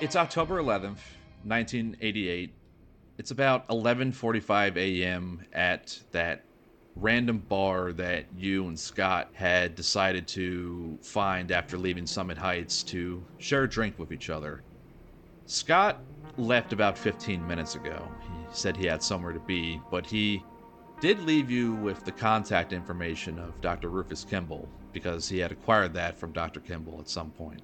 It's October 11th, 1988. It's about 11:45 a.m. at that random bar that you and Scott had decided to find after leaving Summit Heights to share a drink with each other. Scott left about 15 minutes ago. He said he had somewhere to be, but he did leave you with the contact information of Dr. Rufus Kimble because he had acquired that from Dr. Kimble at some point.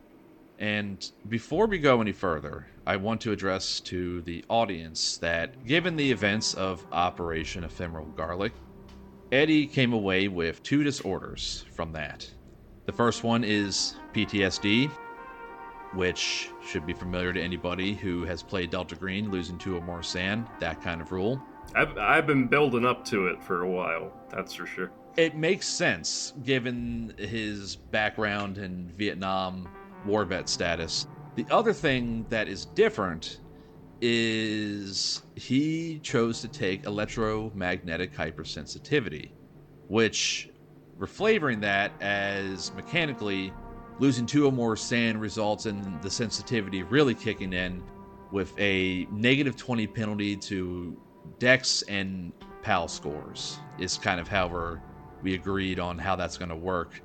And before we go any further, I want to address to the audience that given the events of Operation Ephemeral Garlic, Eddie came away with two disorders from that. The first one is PTSD, which should be familiar to anybody who has played Delta Green, losing two or more sand, that kind of rule. I've been building up to it for a while, that's for sure. It makes sense given his background in Vietnam war vet status. The other thing that is different is he chose to take electromagnetic hypersensitivity, which we're flavoring that as mechanically losing two or more sand results in the sensitivity really kicking in with a negative 20 penalty to Dex and PAL scores is kind of how we agreed on how that's going to work.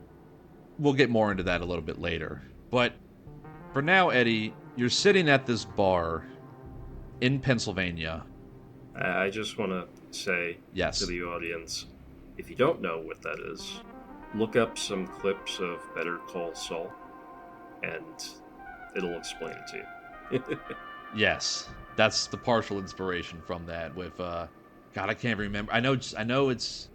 We'll get more into that a little bit later. But for now, Eddie, you're sitting at this bar in Pennsylvania. I just want to say Yes. to the audience, if you don't know what that is, look up some clips of Better Call Saul, and it'll explain it to you. Yes, that's the partial inspiration from that. With God, I can't remember. I know it's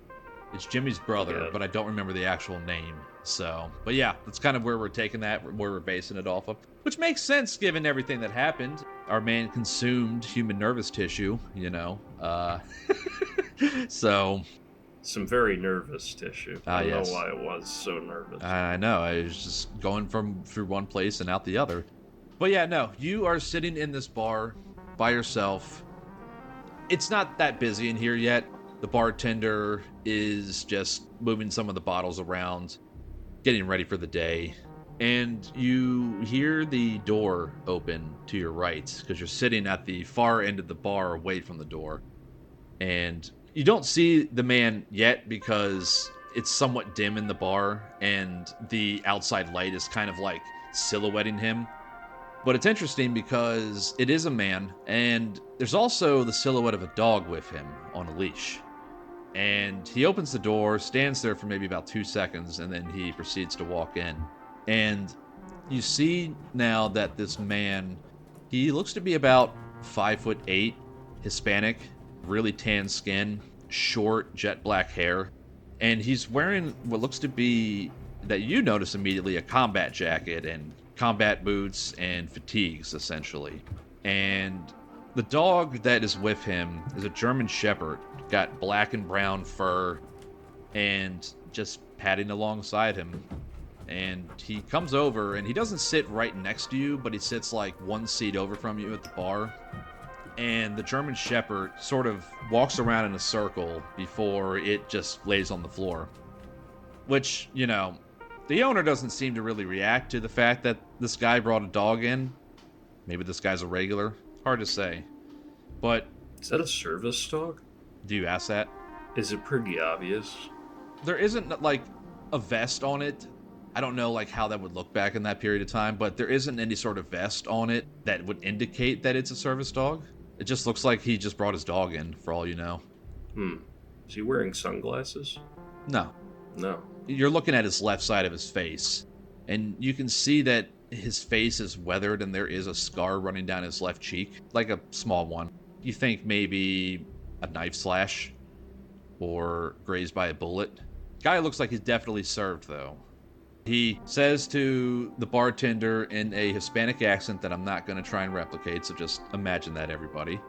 Jimmy's brother, but I don't remember the actual name. So, but yeah, that's kind of where we're taking that, where we're basing it off of, which makes sense given everything that happened. Our man consumed human nervous tissue, you know. So. Some very nervous tissue. I don't Yes. know why I was so nervous. I know. I was just going through one place and out the other. But yeah, no, you are sitting in this bar by yourself. It's not that busy in here yet. The bartender is just moving some of the bottles around, getting ready for the day. And you hear the door open to your right because you're sitting at the far end of the bar away from the door. And you don't see the man yet because it's somewhat dim in the bar and the outside light is kind of like silhouetting him. But it's interesting because it is a man, and there's also the silhouette of a dog with him on a leash. And he opens the door, stands there for maybe about 2 seconds, and then he proceeds to walk in. And you see now that this man, he looks to be about 5'8", Hispanic, really tan skin, short jet black hair, and he's wearing what looks to be, that you notice immediately, a combat jacket and combat boots and fatigues, essentially. And the dog that is with him is a German Shepherd, got black and brown fur, and just padding alongside him. And he comes over, and he doesn't sit right next to you, but he sits like one seat over from you at the bar. And the German Shepherd sort of walks around in a circle before it just lays on the floor. Which, you know, the owner doesn't seem to really react to the fact that this guy brought a dog in. Maybe this guy's a regular. Hard to say. But... Is that a service dog? Do you ask that? Is it pretty obvious? There isn't, like, a vest on it. I don't know, like, how that would look back in that period of time, but there isn't any sort of vest on it that would indicate that it's a service dog. It just looks like he just brought his dog in, for all you know. Is he wearing sunglasses? No. No. You're looking at his left side of his face, and you can see that his face is weathered and there is a scar running down his left cheek, like a small one. You think maybe a knife slash or grazed by a bullet. Guy looks like he's definitely served, though. He says to the bartender in a Hispanic accent that I'm not going to try and replicate, so just imagine that, everybody.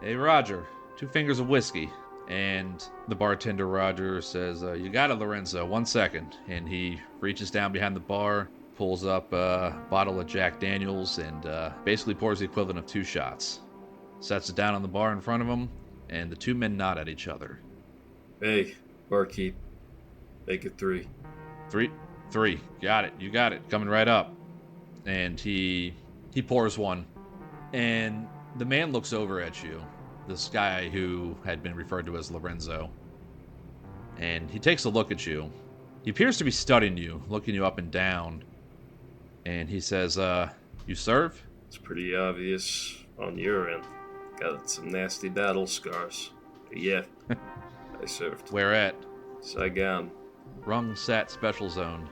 Hey, Roger, 2 fingers of whiskey. And the bartender, Roger, says, you got it, Lorenzo, 1 second. And he reaches down behind the bar, pulls up a bottle of Jack Daniels, and basically pours the equivalent of 2 shots. Sets it down on the bar in front of him, and the 2 men nod at each other. Hey, barkeep, make it 3. 3. Got it. You got it. Coming right up. And he pours one. And the man looks over at you, this guy who had been referred to as Lorenzo. And he takes a look at you. He appears to be studying you, looking you up and down. And he says, you serve? It's pretty obvious on your end. Got some nasty battle scars. But yeah, I served. Where at? Saigon. Rung Sat Special Zone.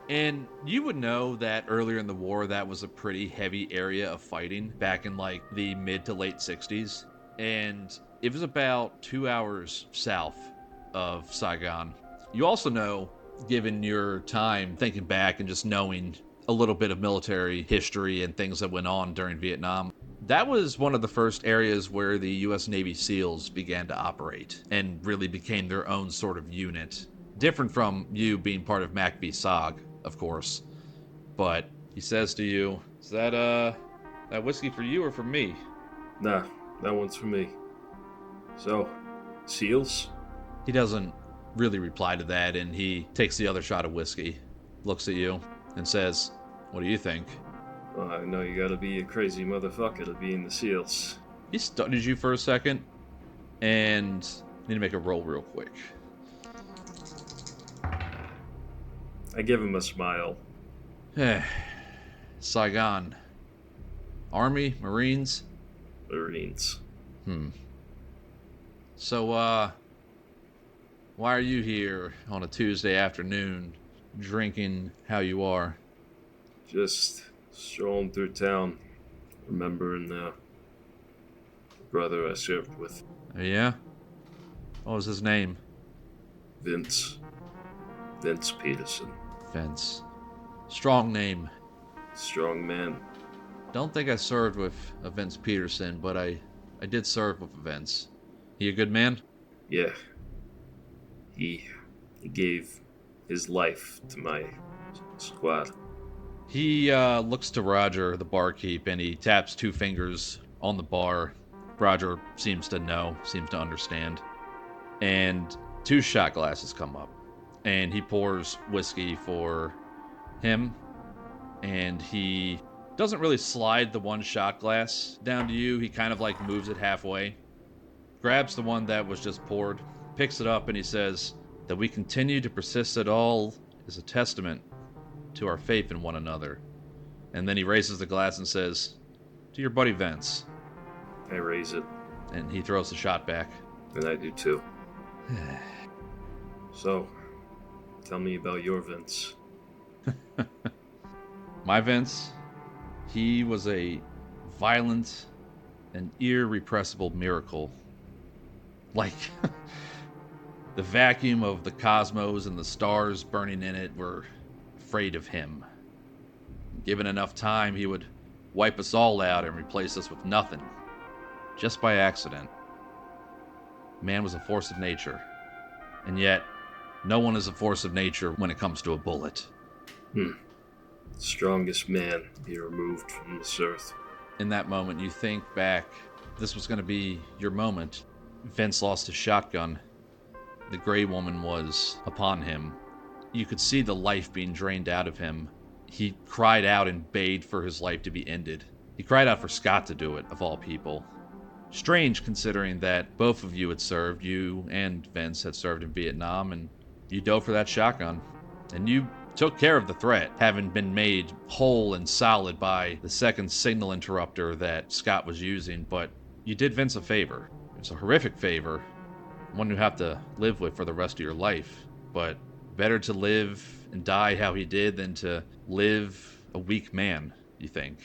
And you would know that earlier in the war, that was a pretty heavy area of fighting back in like the mid to late 60s. And it was about 2 hours south of Saigon. You also know, given your time thinking back and just knowing a little bit of military history and things that went on during Vietnam, that was one of the first areas where the U.S. Navy SEALs began to operate and really became their own sort of unit. Different from you being part of MACV SOG, of course. But he says to you, is that whiskey for you or for me? Nah, that one's for me. So, SEALs? He doesn't really reply to that, and he takes the other shot of whiskey, looks at you, and says, what do you think? Well, I know you gotta be a crazy motherfucker to be in the SEALs. He studied you for a second, and I need to make a roll real quick. I give him a smile. Saigon. Army? Marines? Marines. So, why are you here on a Tuesday afternoon drinking how you are? Just strolling through town, remembering the brother I served with. Yeah? What was his name? Vince Peterson. Vince. Strong name. Strong man. Don't think I served with a Vince Peterson, but I did serve with a Vince. He a good man? Yeah. He gave his life to my squad. He looks to Roger, the barkeep, and he taps 2 fingers on the bar. Roger seems to know, seems to understand. And 2 shot glasses come up. And he pours whiskey for him. And he doesn't really slide the 1 shot glass down to you. He kind of like moves it halfway. Grabs the one that was just poured, picks it up, and he says, that we continue to persist at all is a testament to our faith in one another. And then he raises the glass and says, to your buddy Vince. I raise it. And he throws the shot back. And I do too. So, tell me about your Vince. My Vince, he was a violent and irrepressible miracle. Like, the vacuum of the cosmos and the stars burning in it were afraid of him. Given enough time, he would wipe us all out and replace us with nothing, just by accident. Man was a force of nature, and yet no one is a force of nature when it comes to a bullet. Strongest man be removed from this earth. In that moment, you think back, this was going to be your moment. Vince lost his shotgun. The gray woman was upon him. You could see the life being drained out of him. He cried out and bayed for his life to be ended. He cried out for Scott to do it, of all people. Strange, considering that both of you had served, you and Vince had served in Vietnam, and you dove for that shotgun. And you took care of the threat, having been made whole and solid by the second signal interrupter that Scott was using, but you did Vince a favor. It's a horrific favor, one you have to live with for the rest of your life, but better to live and die how he did than to live a weak man, you think.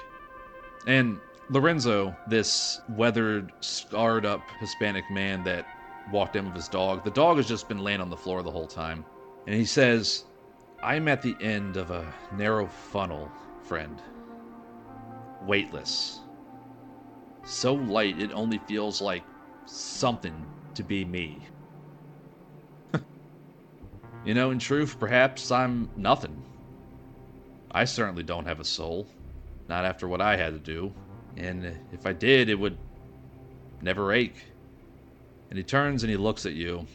And Lorenzo, this weathered, scarred up Hispanic man that walked in with his dog, the dog has just been laying on the floor the whole time, and he says, I'm at the end of a narrow funnel, friend. Weightless. So light it only feels like something to be me. You know, in truth, perhaps I'm nothing. I certainly don't have a soul. Not after what I had to do. And if I did, it would never ache. And he turns and he looks at you.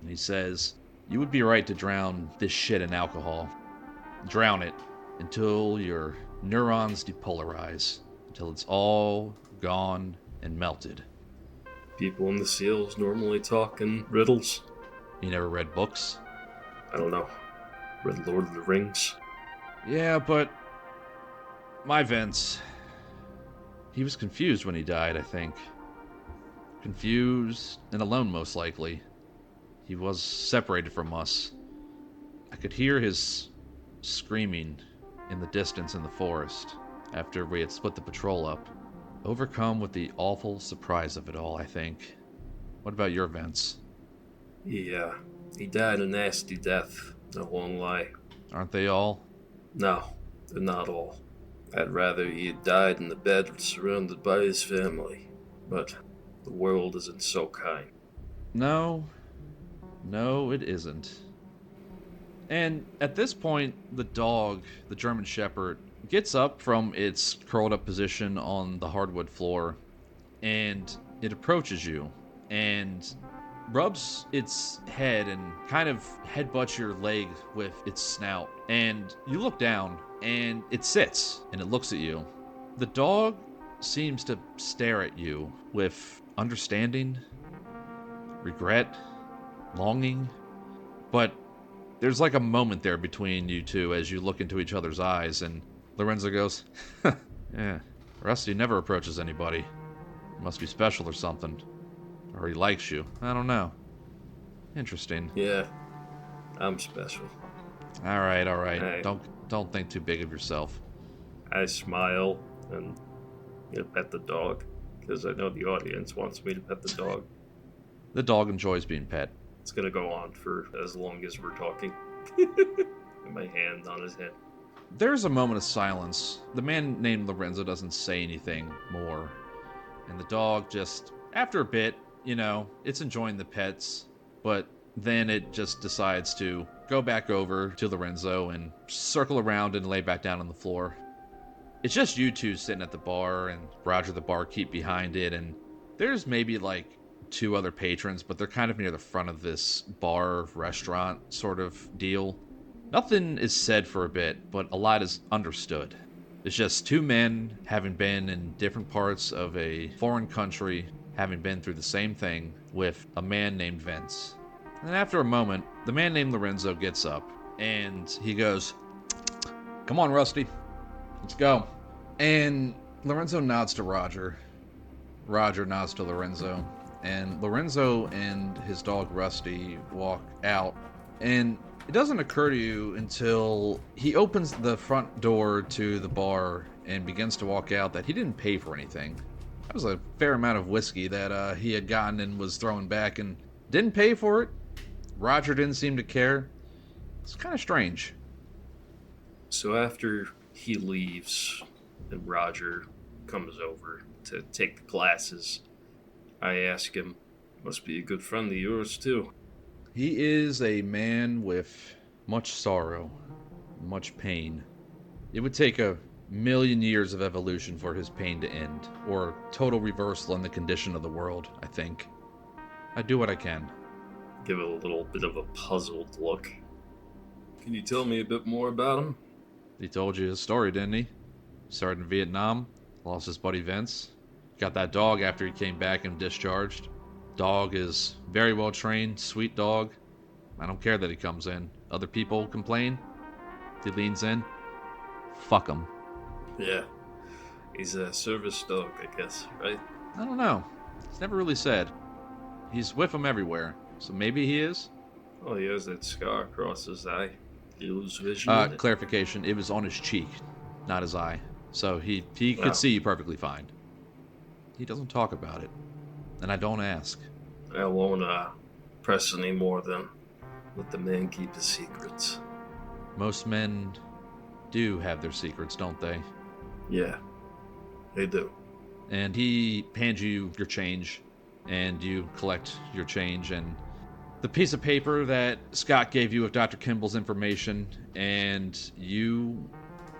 And he says, you would be right to drown this shit in alcohol. Drown it until your neurons depolarize. till it's all gone and melted. People in the seals normally talk in riddles. You never read books? I don't know. Read Lord of the Rings? Yeah, but my Vince, he was confused when he died, I think. Confused and alone, most likely. He was separated from us. I could hear his screaming in the distance in the forest after we had split the patrol up. Overcome with the awful surprise of it all, I think. What about your Vince? He died a nasty death. No long lie. Aren't they all? No, they're not all. I'd rather he had died in the bed surrounded by his family. But the world isn't so kind. No, it isn't. And at this point, the dog, the German Shepherd, gets up from its curled up position on the hardwood floor, and it approaches you and rubs its head and kind of headbutts your leg with its snout. And you look down, and it sits, and it looks at you. The dog seems to stare at you with understanding, regret, longing, but there's like a moment there between you two as you look into each other's eyes, and Lorenzo goes, yeah, Rusty never approaches anybody. Must be special or something. Or he likes you. I don't know. Interesting. Yeah, I'm special. All right. Don't think too big of yourself. I smile and pet the dog, because I know the audience wants me to pet the dog. The dog enjoys being pet. It's gonna go on for as long as we're talking. And my hand on his head. There's a moment of silence. The man named Lorenzo doesn't say anything more. And the dog just, after a bit, it's enjoying the pets, but then it just decides to go back over to Lorenzo and circle around and lay back down on the floor. It's just you two sitting at the bar, and Roger the barkeep behind it, and there's maybe like 2 other patrons, but they're kind of near the front of this bar restaurant sort of deal. Nothing is said for a bit, but a lot is understood. It's just 2 men having been in different parts of a foreign country, having been through the same thing with a man named Vince. And after a moment, the man named Lorenzo gets up and he goes, "Come on, Rusty, let's go." And Lorenzo nods to Roger. Roger nods to Lorenzo. And Lorenzo and his dog Rusty walk out, and it doesn't occur to you until he opens the front door to the bar and begins to walk out that he didn't pay for anything. That was a fair amount of whiskey that he had gotten and was throwing back and didn't pay for it. Roger didn't seem to care. It's kind of strange. So after he leaves and Roger comes over to take the glasses, I ask him, "Must be a good friend of yours, too." He is a man with much sorrow, much pain. It would take 1,000,000 years of evolution for his pain to end, or total reversal in the condition of the world, I think. I do what I can. Give it a little bit of a puzzled look. "Can you tell me a bit more about him?" He told you his story, didn't he? Started in Vietnam, lost his buddy Vince, got that dog after he came back and discharged. Dog is very well trained, sweet dog. I don't care that he comes in. Other people complain. He leans in. Fuck him. Yeah. He's a service dog, I guess, right? I don't know. It's never really said. He's with him everywhere, so maybe he is? Oh, he has that scar across his eye. Did he lose vision? Clarification, it was on his cheek, not his eye. So he could see you perfectly fine. He doesn't talk about it. And I don't ask. I won't press any more then. Let the man keep his secrets. Most men do have their secrets, don't they? Yeah, they do. And he hands you your change, and you collect your change, and the piece of paper that Scott gave you with Dr. Kimble's information, and you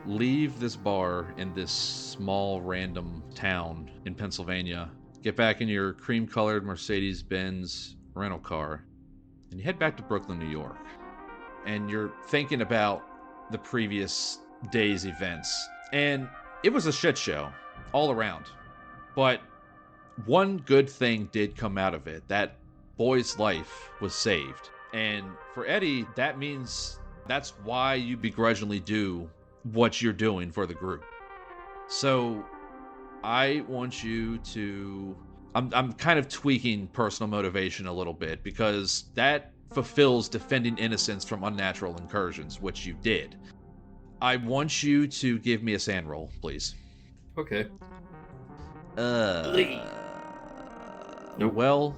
leave this bar in this small random town in Pennsylvania, get back in your cream-colored Mercedes-Benz rental car, and you head back to Brooklyn, New York. And you're thinking about the previous day's events. And it was a shit show. all around. But one good thing did come out of it. That boy's life was saved. And for Eddie, that means that's why you begrudgingly do what you're doing for the group. So I want you to... I'm kind of tweaking personal motivation a little bit, because that fulfills defending innocence from unnatural incursions, which you did. I want you to give me a sand roll, please. Okay. Nope. Nope. Well,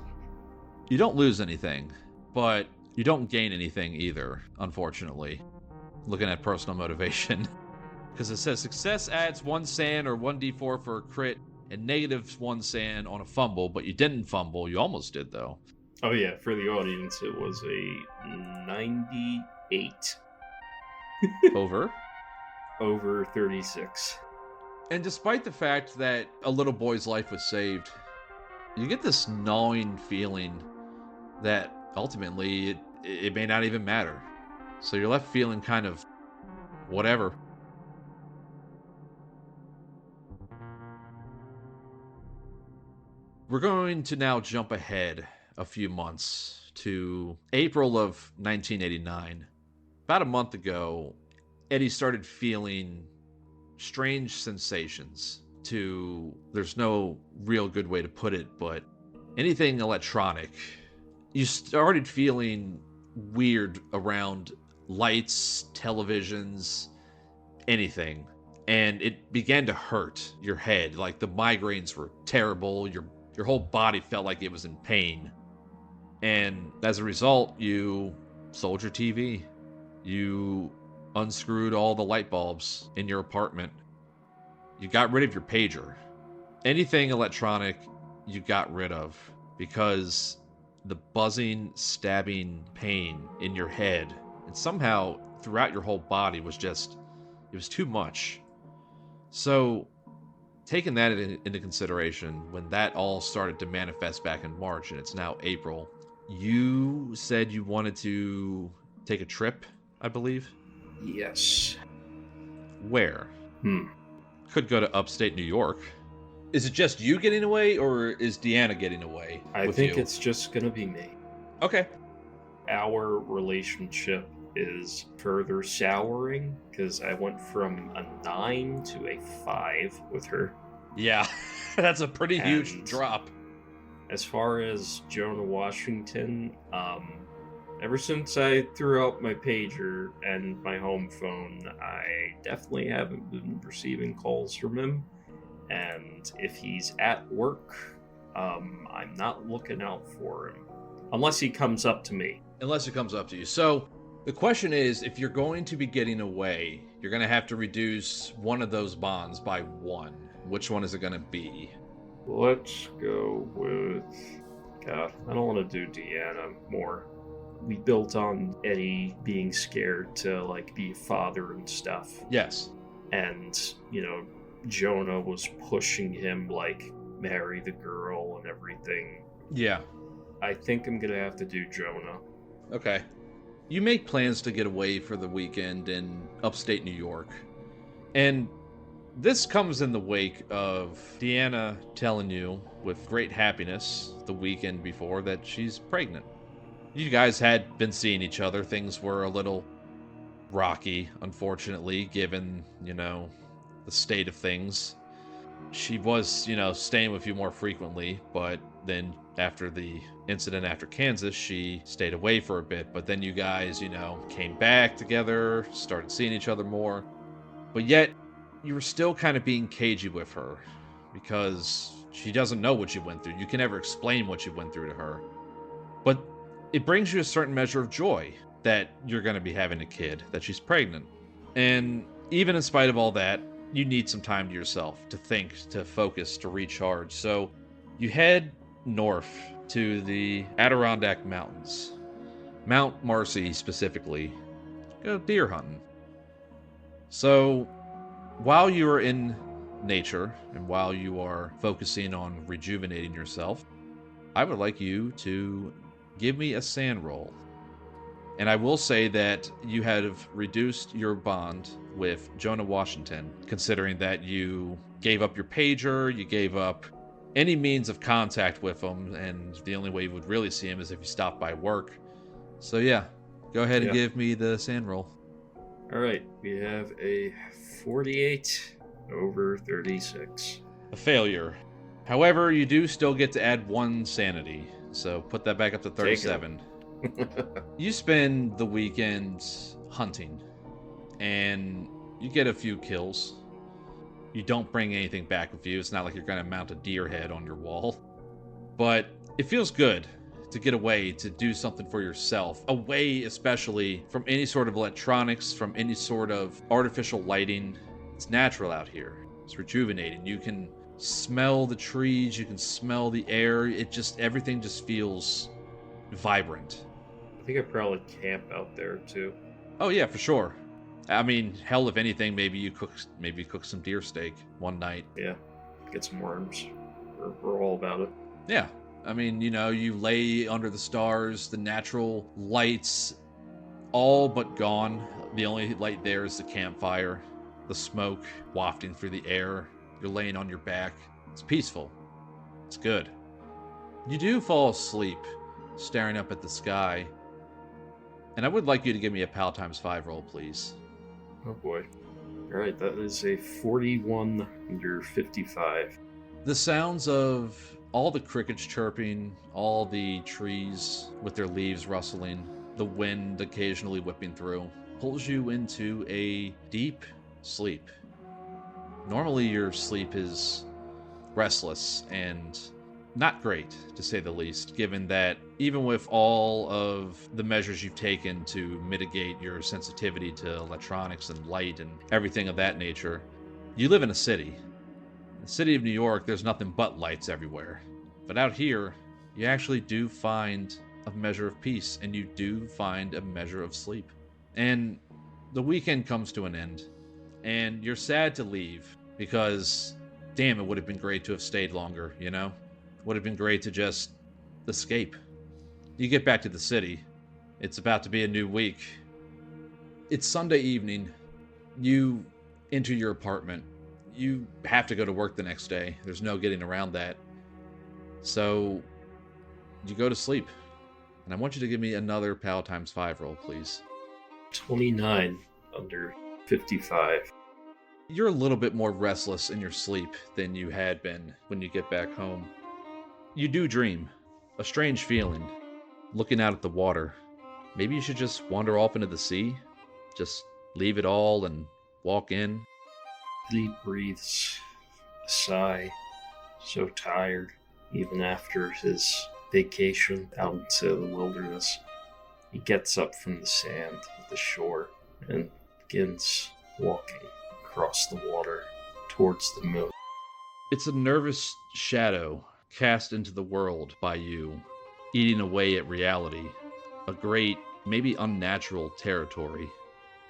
you don't lose anything, but you don't gain anything either, unfortunately. Looking at personal motivation. Because it says success adds 1 sand or 1d4 for a crit, and negatives 1 sand on a fumble, but you didn't fumble. You almost did, though. Oh yeah, for the audience, it was a 98 Over. over 36. And despite the fact that a little boy's life was saved, you get this gnawing feeling that ultimately it may not even matter. So you're left feeling kind of whatever. We're going to now jump ahead a few months to April of 1989. About a month ago, Eddie started feeling strange sensations there's no real good way to put it, but anything electronic. You started feeling weird around lights, televisions, anything. And it began to hurt your head. Like the migraines were terrible. Your whole body felt like it was in pain. And as a result, you sold your TV. You unscrewed all the light bulbs in your apartment. You got rid of your pager. Anything electronic, you got rid of, because the buzzing, stabbing pain in your head and somehow throughout your whole body was just, it was too much. So, taking that into consideration, when that all started to manifest back in March, and it's now April, you said you wanted to take a trip, I believe? Yes. Where? Could go to upstate New York. Is it just you getting away, or is Deanna getting away? I think it's just gonna be me. Okay. Our relationship is further souring because I went from a 9 to a 5 with her. Yeah, that's a pretty huge And drop. As far as Jonah Washington, ever since I threw out my pager and my home phone, I definitely haven't been receiving calls from him. And if he's at work, I'm not looking out for him. Unless he comes up to me. Unless it comes up to you. So, the question is, if you're going to be getting away, you're going to have to reduce one of those bonds by 1. Which one is it going to be? Let's go with... God, I don't want to do Deanna more. We built on Eddie being scared to, like, be a father and stuff. Yes. And, you know, Jonah was pushing him, like, marry the girl and everything. Yeah. I think I'm going to have to do Jonah. Okay. You make plans to get away for the weekend in upstate New York. And this comes in the wake of Deanna telling you with great happiness the weekend before that she's pregnant. You guys had been seeing each other. Things were a little rocky, unfortunately, given, the state of things. She was, staying with you more frequently, but then after the incident after Kansas, she stayed away for a bit. But then you guys, came back together, started seeing each other more. But yet, you were still kind of being cagey with her because she doesn't know what you went through. You can never explain what you went through to her. But it brings you a certain measure of joy that you're going to be having a kid, that she's pregnant. And even in spite of all that, you need some time to yourself, to think, to focus, to recharge. So you head north to the Adirondack Mountains, Mount Marcy specifically. Go deer hunting. So while you are in nature and while you are focusing on rejuvenating yourself, I would like you to give me a sand roll. And I will say that you have reduced your bond with Jonah Washington, considering that you gave up your pager, you gave up any means of contact with him, and the only way you would really see him is if you stopped by work. So yeah, go ahead and give me the sand roll. All right, we have a 48 over 36. A failure. However, you do still get to add 1 sanity, so put that back up to 37. You spend the weekend hunting, and you get a few kills. You don't bring anything back with you. It's not like you're going to mount a deer head on your wall. But it feels good to get away, to do something for yourself. Away especially from any sort of electronics, from any sort of artificial lighting. It's natural out here. It's rejuvenating. You can smell the trees. You can smell the air. Everything just feels vibrant. I think I probably camp out there too. Oh yeah, for sure. I mean, hell, if anything, maybe you cook some deer steak one night. Yeah, get some worms. We're all about it. Yeah, I mean, you lay under the stars, the natural lights, all but gone. The only light there is the campfire, the smoke wafting through the air. You're laying on your back. It's peaceful. It's good. You do fall asleep, staring up at the sky. And I would like you to give me a PAL ×5 roll, please. Oh boy. Alright, that is a 41 under 55. The sounds of all the crickets chirping, all the trees with their leaves rustling, the wind occasionally whipping through, pulls you into a deep sleep. Normally your sleep is restless and not great, to say the least, given that even with all of the measures you've taken to mitigate your sensitivity to electronics and light and everything of that nature, you live in a city. In the city of New York, there's nothing but lights everywhere. But out here, you actually do find a measure of peace, and you do find a measure of sleep. And the weekend comes to an end, and you're sad to leave, because, damn, it would have been great to have stayed longer, Would have been great to just escape. You get back to the city. It's about to be a new week. It's Sunday evening. You enter your apartment. You have to go to work the next day. There's no getting around that. So you go to sleep. And I want you to give me another PAL ×5 roll, please. 29 under 55. You're a little bit more restless in your sleep than you had been when you get back home. You do dream. A strange feeling. Looking out at the water. Maybe you should just wander off into the sea? Just leave it all and walk in? He breathes a sigh. So tired, even after his vacation out into the wilderness. He gets up from the sand of the shore and begins walking across the water towards the moon. It's a nervous shadow cast into the world by you, eating away at reality. A great, maybe unnatural territory.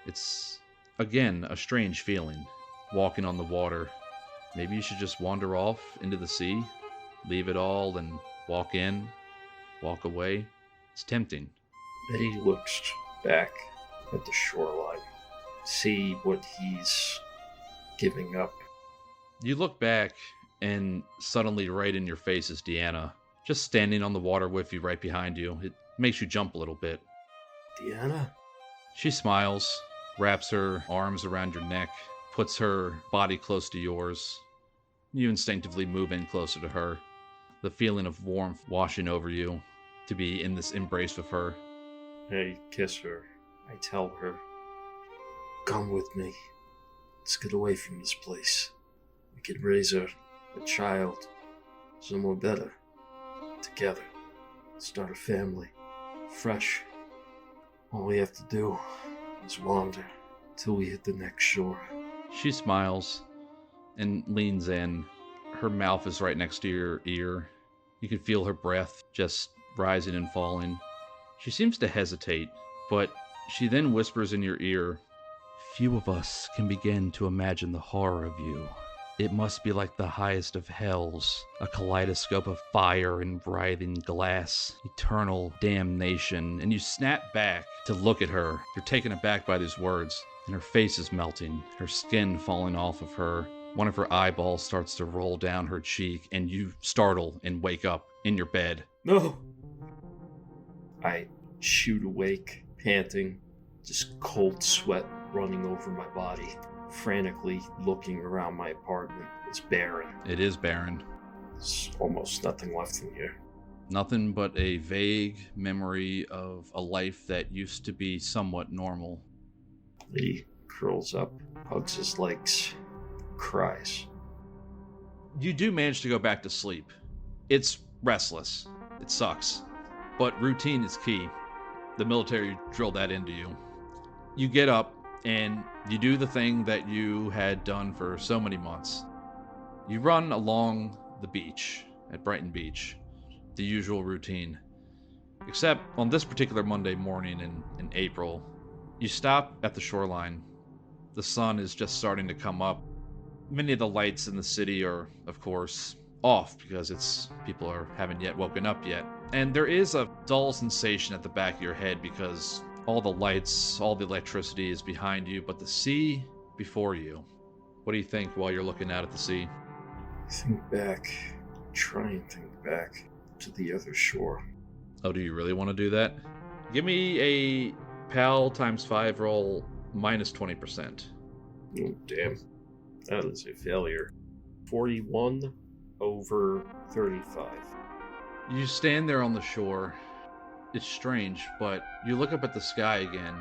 It's, again, a strange feeling, walking on the water. Maybe you should just wander off into the sea, leave it all, and walk in, walk away. It's tempting. Eddie looks back at the shoreline, see what he's giving up. You look back, and suddenly right in your face is Deanna, just standing on the water with you right behind you. It makes you jump a little bit. Deanna? She smiles, wraps her arms around your neck, puts her body close to yours. You instinctively move in closer to her, the feeling of warmth washing over you, to be in this embrace with her. I kiss her. I tell her, come with me. Let's get away from this place. We can raise a child somewhere better. Together. Start a family. Fresh. All we have to do is wander till we hit the next shore. She smiles and leans in. Her mouth is right next to your ear. You can feel her breath just rising and falling. She seems to hesitate, but she then whispers in your ear, "Few of us can begin to imagine the horror of you. It must be like the highest of hells, a kaleidoscope of fire and writhing glass, eternal damnation." And you snap back to look at her. You're taken aback by these words, and her face is melting, her skin falling off of her, One of her eyeballs starts to roll down her cheek, and you startle and wake up in your bed. No! I shoot awake, panting, just cold sweat running over my body, frantically looking around my apartment. It's barren. It is barren. There's almost nothing left in here. Nothing but a vague memory of a life that used to be somewhat normal. He curls up, hugs his legs, cries. You do manage to go back to sleep. It's restless. It sucks. But routine is key. The military drilled that into you. You get up and you do the thing that you had done for so many months. You run along the beach at Brighton Beach. The usual routine. Except on this particular Monday morning in April, you stop at the shoreline. The sun is just starting to come up. Many of the lights in the city are, of course, off because people haven't yet woken up yet. And there is a dull sensation at the back of your head because all the lights, all the electricity is behind you, but the sea before you. What do you think while you're looking out at the sea? Try and think back to the other shore. Oh, do you really want to do that? Give me a PAL times 5 roll minus 20%. Oh, damn. That is a failure. 41 over 35. You stand there on the shore. It's strange, but you look up at the sky again.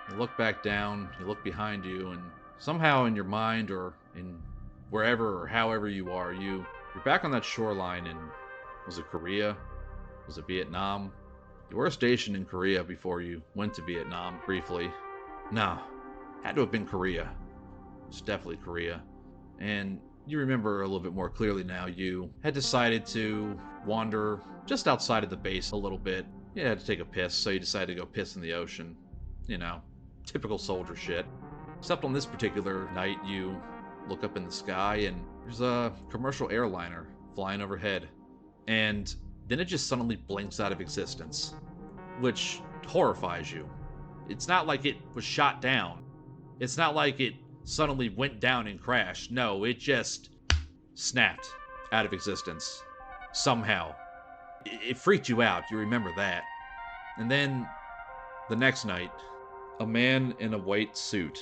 You look back down, you look behind you, and somehow in your mind or in wherever or however you are, you're back on that shoreline in, was it Korea? Was it Vietnam? You were stationed in Korea before you went to Vietnam briefly. No, had to have been Korea. It's definitely Korea. And you remember a little bit more clearly now, you had decided to wander just outside of the base a little bit. You had to take a piss, so you decided to go piss in the ocean. You know, typical soldier shit. Except on this particular night, you look up in the sky and there's a commercial airliner flying overhead. And then it just suddenly blinks out of existence, which horrifies you. It's not like it was shot down. It's not like it suddenly went down and crashed. No, it just snapped out of existence. Somehow. It freaked you out, you remember that. And then, the next night, a man in a white suit,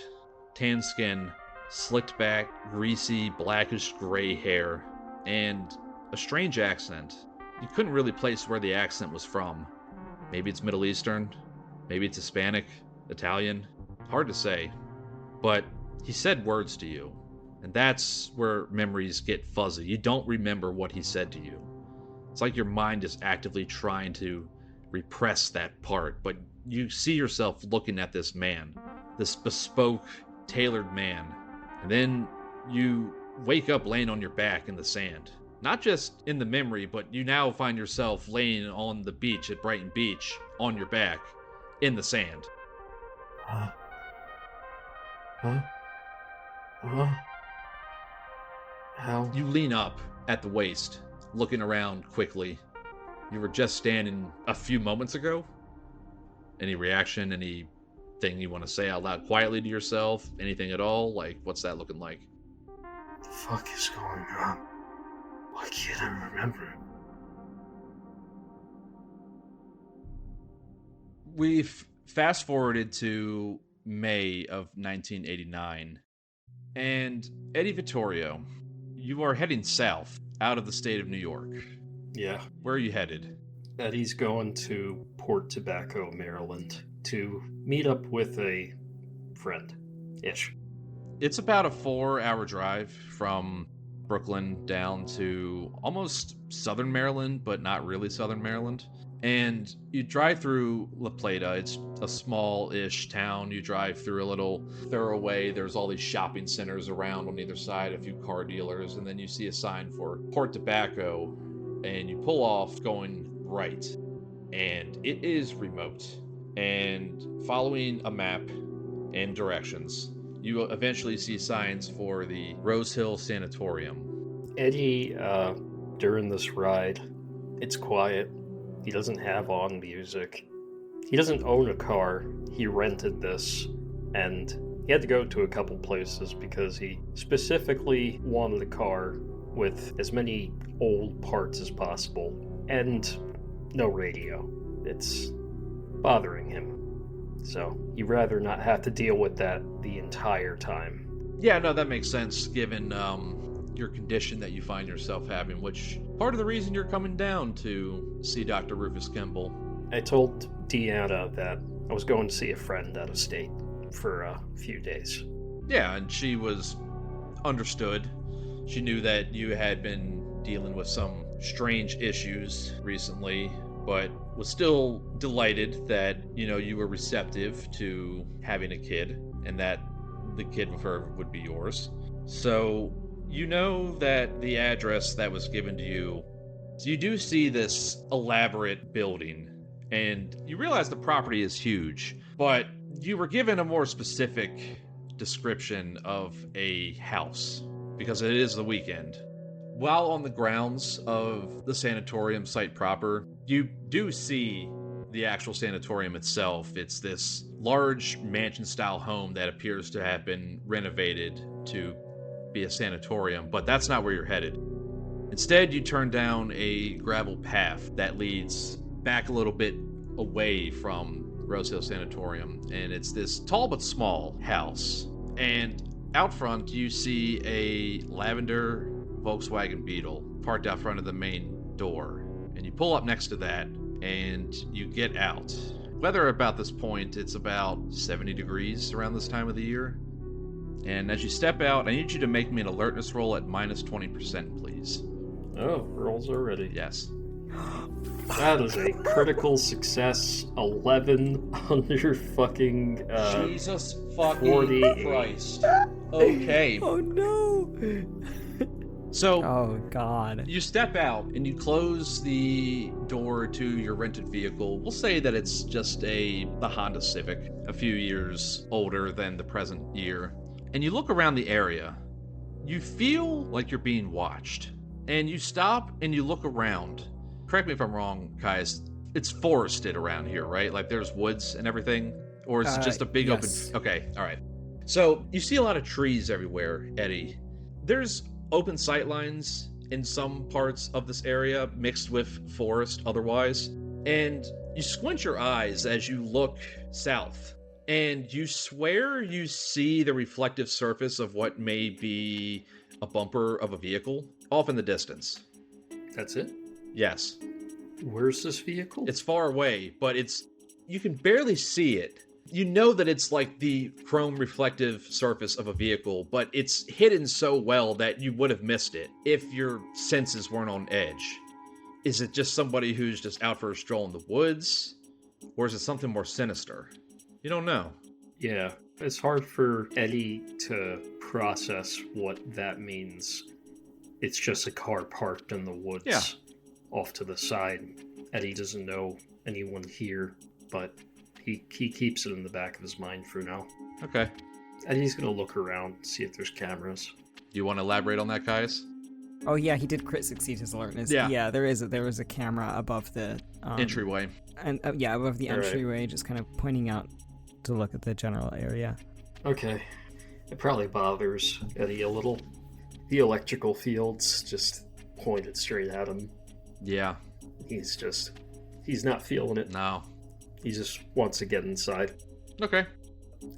tan skin, slicked back, greasy, blackish gray hair, and a strange accent. You couldn't really place where the accent was from. Maybe it's Middle Eastern, maybe it's Hispanic, Italian, hard to say. But he said words to you, and that's where memories get fuzzy. You don't remember what he said to you. It's like your mind is actively trying to repress that part, but you see yourself looking at this man, this bespoke, tailored man, and then you wake up laying on your back in the sand. Not just in the memory, but you now find yourself laying on the beach at Brighton Beach, on your back, in the sand. Huh? How? You lean up at the waist, looking around quickly. You were just standing a few moments ago. Any reaction, anything you want to say out loud quietly to yourself? Anything at all? Like, what's that looking like? What the fuck is going on? Why can't I remember? We've fast forwarded to May of 1989. And Eddie Vittorio, you are heading south out of the state of New York. Yeah. Where are you headed? Eddie's going to Port Tobacco, Maryland, to meet up with a friend-ish. It's about a 4-hour drive from Brooklyn down to almost southern Maryland, but not really southern Maryland. And you drive through La Plata. It's a small-ish town. You drive through a little thoroughway. There's all these shopping centers around on either side, a few car dealers, and then you see a sign for Port Tobacco, and you pull off going right. And it is remote. And following a map and directions, you will eventually see signs for the Rose Hill Sanatorium. Eddie, during this ride, it's quiet. He doesn't have on music. He doesn't own a car. He rented this, and He had to go to a couple places because he specifically wanted a car with as many old parts as possible and no radio. It's bothering him. So he'd rather not have to deal with that the entire time. Yeah, no, that makes sense given your condition that you find yourself having, which part of the reason you're coming down to see Dr. Rufus Kimble. I told Deanna that I was going to see a friend out of state for a few days. Yeah, and she was understood. She knew that you had been dealing with some strange issues recently, but was still delighted that, you were receptive to having a kid and that the kid with her would be yours. So you know that the address that was given to you, so you do see this elaborate building, and you realize the property is huge, but you were given a more specific description of a house because it is the weekend. While on the grounds of the sanatorium site proper, you do see the actual sanatorium itself. It's this large mansion-style home that appears to have been renovated to be a sanatorium, but that's not where you're headed. Instead, you turn down a gravel path that leads back a little bit away from Rose Hill Sanatorium, and it's this tall but small house. And out front, you see a lavender Volkswagen Beetle parked out front of the main door, and you pull up next to that, and you get out. Weather about this point, it's about 70 degrees around this time of the year. And as you step out, I need you to make me an alertness roll at minus 20%, please. Oh, rolls already. Yes. That is a critical success. 11 under fucking Jesus fucking 48. Christ. Okay. Oh no! So, Oh god. you step out and you close the door to your rented vehicle. We'll say that it's just the Honda Civic, a few years older than the present year. And you look around the area. You feel like you're being watched. And you stop and you look around. Correct me if I'm wrong, Caius. It's forested around here, right? Like there's woods and everything? Or is it just a big yes. open... Okay, all right. So you see a lot of trees everywhere, Eddie. There's open sight lines in some parts of this area, mixed with forest otherwise. And you squint your eyes as you look south. And you swear you see the reflective surface of what may be a bumper of a vehicle off in the distance. That's it? Yes. Where's this vehicle? It's far away, but you can barely see it. You know that it's like the chrome reflective surface of a vehicle, but it's hidden so well that you would have missed it if your senses weren't on edge. Is it just somebody who's just out for a stroll in the woods? Or is it something more sinister? You don't know. Yeah, it's hard for Eddie to process what that means. It's just a car parked in the woods off to the side. Eddie doesn't know anyone here, but he keeps it in the back of his mind for now. Okay. Eddie's going to look around, see if there's cameras. Do you want to elaborate on that, Caius? Oh yeah, he did crit succeed his alertness. Yeah. There was a camera above the Entryway. And above the All right. entryway, just kind of pointing out to look at the general area. Okay. It probably bothers Eddie a little. The electrical fields just pointed straight at him. Yeah. He's not feeling it. No. He just wants to get inside. Okay.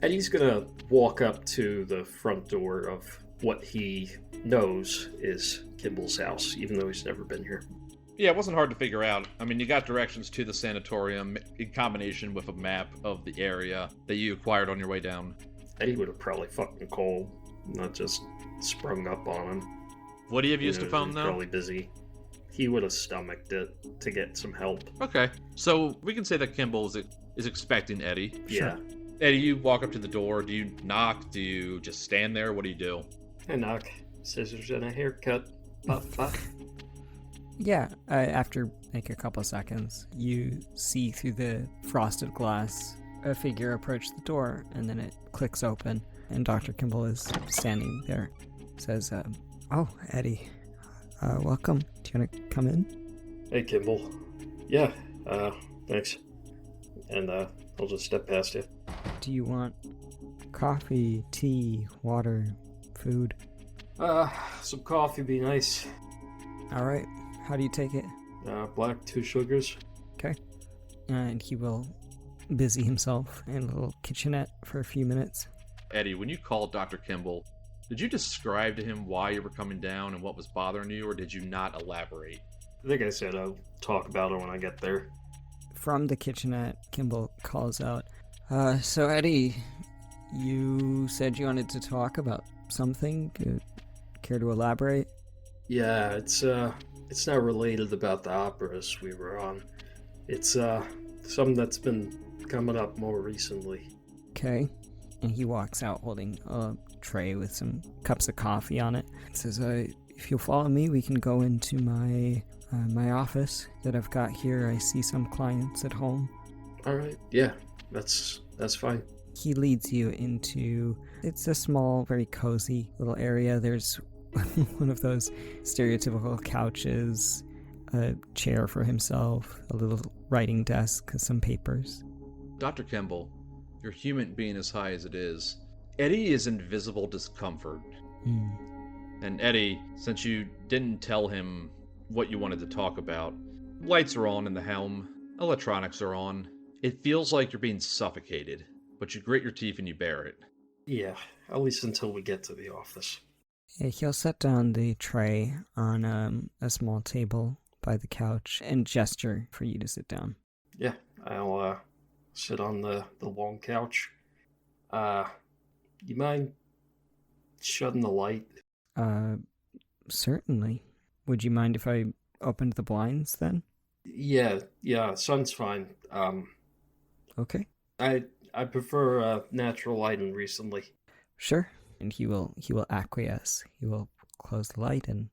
Eddie's gonna walk up to the front door of what he knows is Kimble's house, even though he's never been here. Yeah, it wasn't hard to figure out. I mean, you got directions to the sanatorium in combination with a map of the area that you acquired on your way down. Eddie would have probably fucking called, not just sprung up on him. Would he have used a phone, he's though? Probably busy. He would have stomached it to get some help. Okay. So we can say that Kimble is expecting Eddie. Yeah. Eddie, you walk up to the door. Do you knock? Do you just stand there? What do you do? I knock. Scissors and a haircut. Pop, pop. Yeah, after like a couple seconds, you see through the frosted glass a figure approach the door, and then it clicks open, and Dr. Kimble is standing there. Says, "Oh, Eddie, welcome. Do you want to come in?" Hey, Kimble. Yeah, thanks. And I'll just step past you. Do you want Coffee, tea, water, food. Some coffee be nice. Alright, how do you take it? Black, 2 sugars. Okay. And he will busy himself in a little kitchenette for a few minutes. Eddie, when you called Dr. Kimble, did you describe to him why you were coming down and what was bothering you, or did you not elaborate? I think I said I'll talk about it when I get there. From the kitchenette, Kimble calls out, so Eddie, you said you wanted to talk about something. Care to elaborate? Yeah, it's not related about the operas we were on. It's something that's been coming up more recently. Okay. And he walks out holding a tray with some cups of coffee on it. He says, if you'll follow me, we can go into my office that I've got here. I see some clients at home. Alright, yeah, that's fine. He leads you into, it's a small, very cozy little area. There's one of those stereotypical couches, a chair for himself, a little writing desk, some papers. Dr. Kimble, your human being as high as it is, Eddie is in visible discomfort. And Eddie, since you didn't tell him what you wanted to talk about, lights are on in the helm, electronics are on. It feels like you're being suffocated, but you grit your teeth and you bear it. Yeah, at least until we get to the office. Yeah, he'll set down the tray on a small table by the couch and gesture for you to sit down. Yeah, I'll sit on the long couch. You mind shutting the light? Certainly. Would you mind if I opened the blinds then? Yeah, sun's fine. Okay. I prefer natural lighting recently. Sure. And he will acquiesce. He will close the light and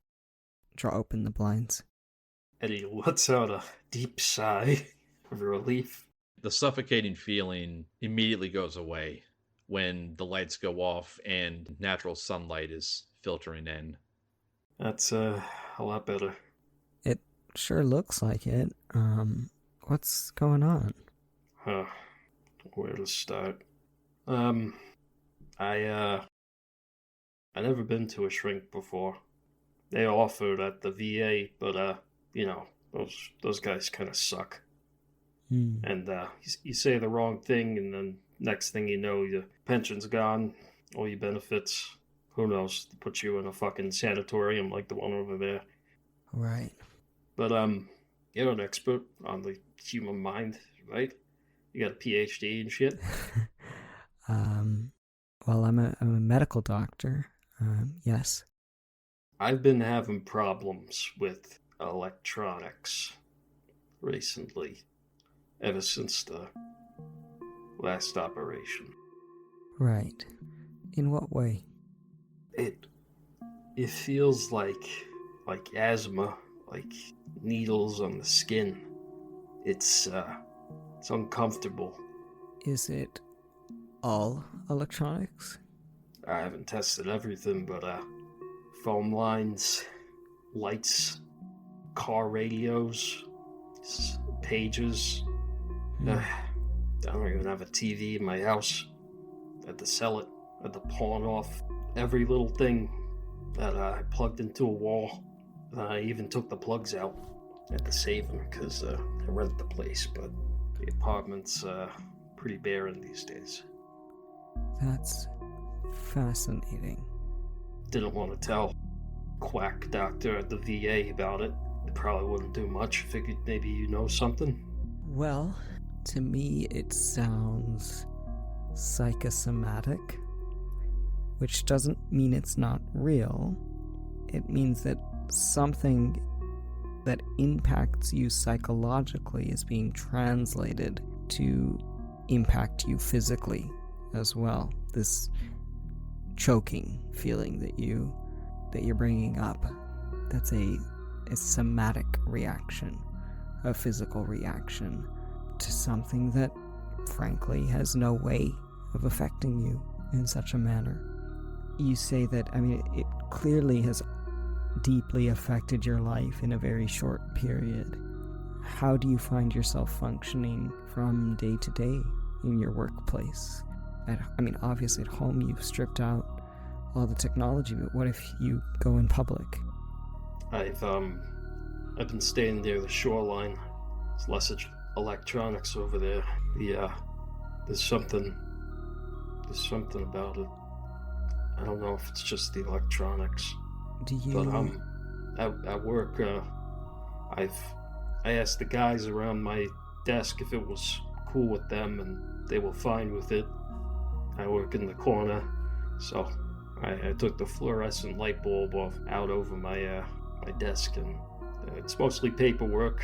draw open the blinds. Eddie lets out a deep sigh of relief. The suffocating feeling immediately goes away when the lights go off and natural sunlight is filtering in. That's a lot better. It sure looks like it. What's going on? Huh. Where to start? I never been to a shrink before. They offered at the VA, but those guys kind of suck. And you say the wrong thing, and then next thing you know, your pension's gone, all your benefits. Who knows? They put you in a fucking sanatorium like the one over there. Right. But you're an expert on the human mind, right? You got a PhD and shit. Well, I'm a medical doctor. Yes. I've been having problems with electronics recently, ever since the last operation. Right. In what way? It feels like asthma, like needles on the skin. It's uncomfortable. Is it all electronics? I haven't tested everything, but phone lines, lights, car radios, pages. I don't even have a TV in my house. I had to sell it. I had to pawn off every little thing that I plugged into a wall. I even took the plugs out. I had to save them because I rent the place, but the apartment's pretty barren these days. That's fascinating. Didn't want to tell quack doctor at the VA about it. It probably wouldn't do much. Figured maybe you know something. Well, to me it sounds psychosomatic, which doesn't mean it's not real. It means that something that impacts you psychologically is being translated to impact you physically as well. This choking feeling that you're bringing up, that's a somatic reaction, a physical reaction to something that frankly has no way of affecting you in such a manner. You say that, it clearly has deeply affected your life in a very short period. How do you find yourself functioning from day to day in your workplace? Obviously at home you've stripped out all the technology, but what if you go in public? I've been staying near the shoreline. There's less electronics over there. There's something about it. I don't know if it's just the electronics. Do you... But at work, I asked the guys around my desk if it was cool with them, and they were fine with it. I work in the corner, so I took the fluorescent light bulb out over my desk, and it's mostly paperwork.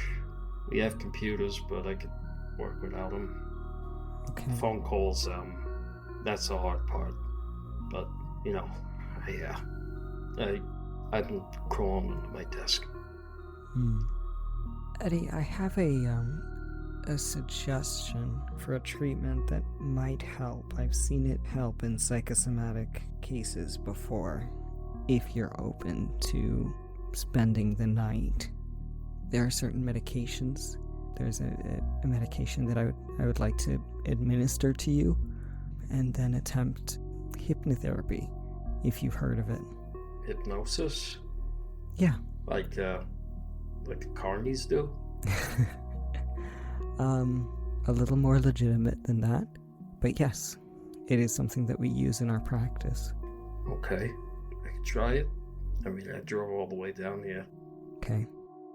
We have computers, but I could work without them. Okay. Phone calls, that's the hard part. But, I've been crawling under my desk. Eddie, I have a suggestion for a treatment that might help. I've seen it help in psychosomatic cases before, if you're open to spending the night. There are certain medications. There's a medication that I would like to administer to you, and then attempt hypnotherapy, if you've heard of it. Hypnosis? Yeah. Like the carnies do? A little more legitimate than that, but yes, it is something that we use in our practice. Okay, I could try it. I drove all the way down here. Okay.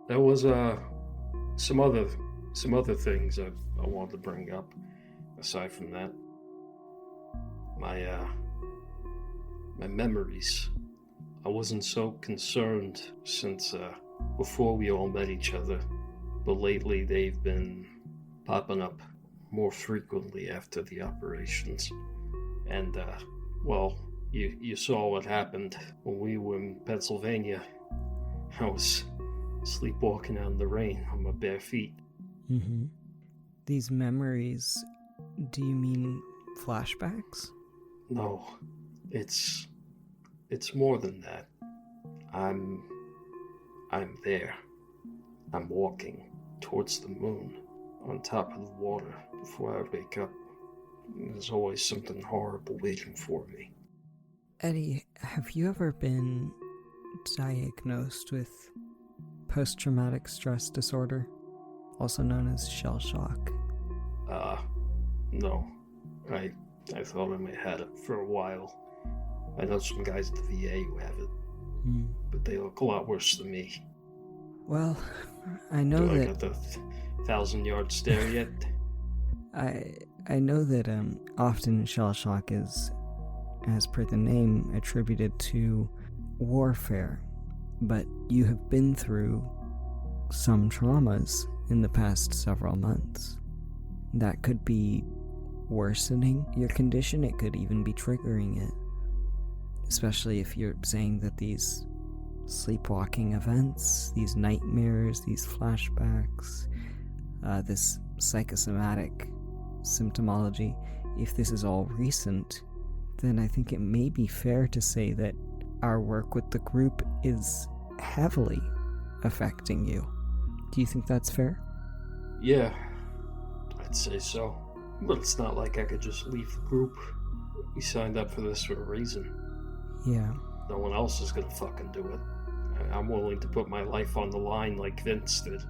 There was some other things I wanted to bring up. Aside from that, my memories. I wasn't so concerned since before we all met each other, but lately they've been popping up more frequently after the operations. And you saw what happened when we were in Pennsylvania. I was sleepwalking out in the rain on my bare feet. Mm-hmm. These memories, do you mean flashbacks? No, it's more than that. I'm there. I'm walking towards the moon, on top of the water, before I wake up. There's always something horrible waiting for me. Eddie, have you ever been diagnosed with post-traumatic stress disorder, also known as shell shock? No. I thought I may have had it for a while. I know some guys at the VA who have it, but they look a lot worse than me. Well, I know I that... got the 1,000-yard stare yet? I know that often shell shock is, as per the name, attributed to warfare, but you have been through some traumas in the past several months. That could be worsening your condition, it could even be triggering it. Especially if you're saying that these sleepwalking events, these nightmares, these flashbacks, this psychosomatic symptomology, if this is all recent, then I think it may be fair to say that our work with the group is heavily affecting you. Do you think that's fair? Yeah, I'd say so. But it's not like I could just leave the group. We signed up for this for a reason. Yeah. No one else is gonna fucking do it. I'm willing to put my life on the line like Vince did.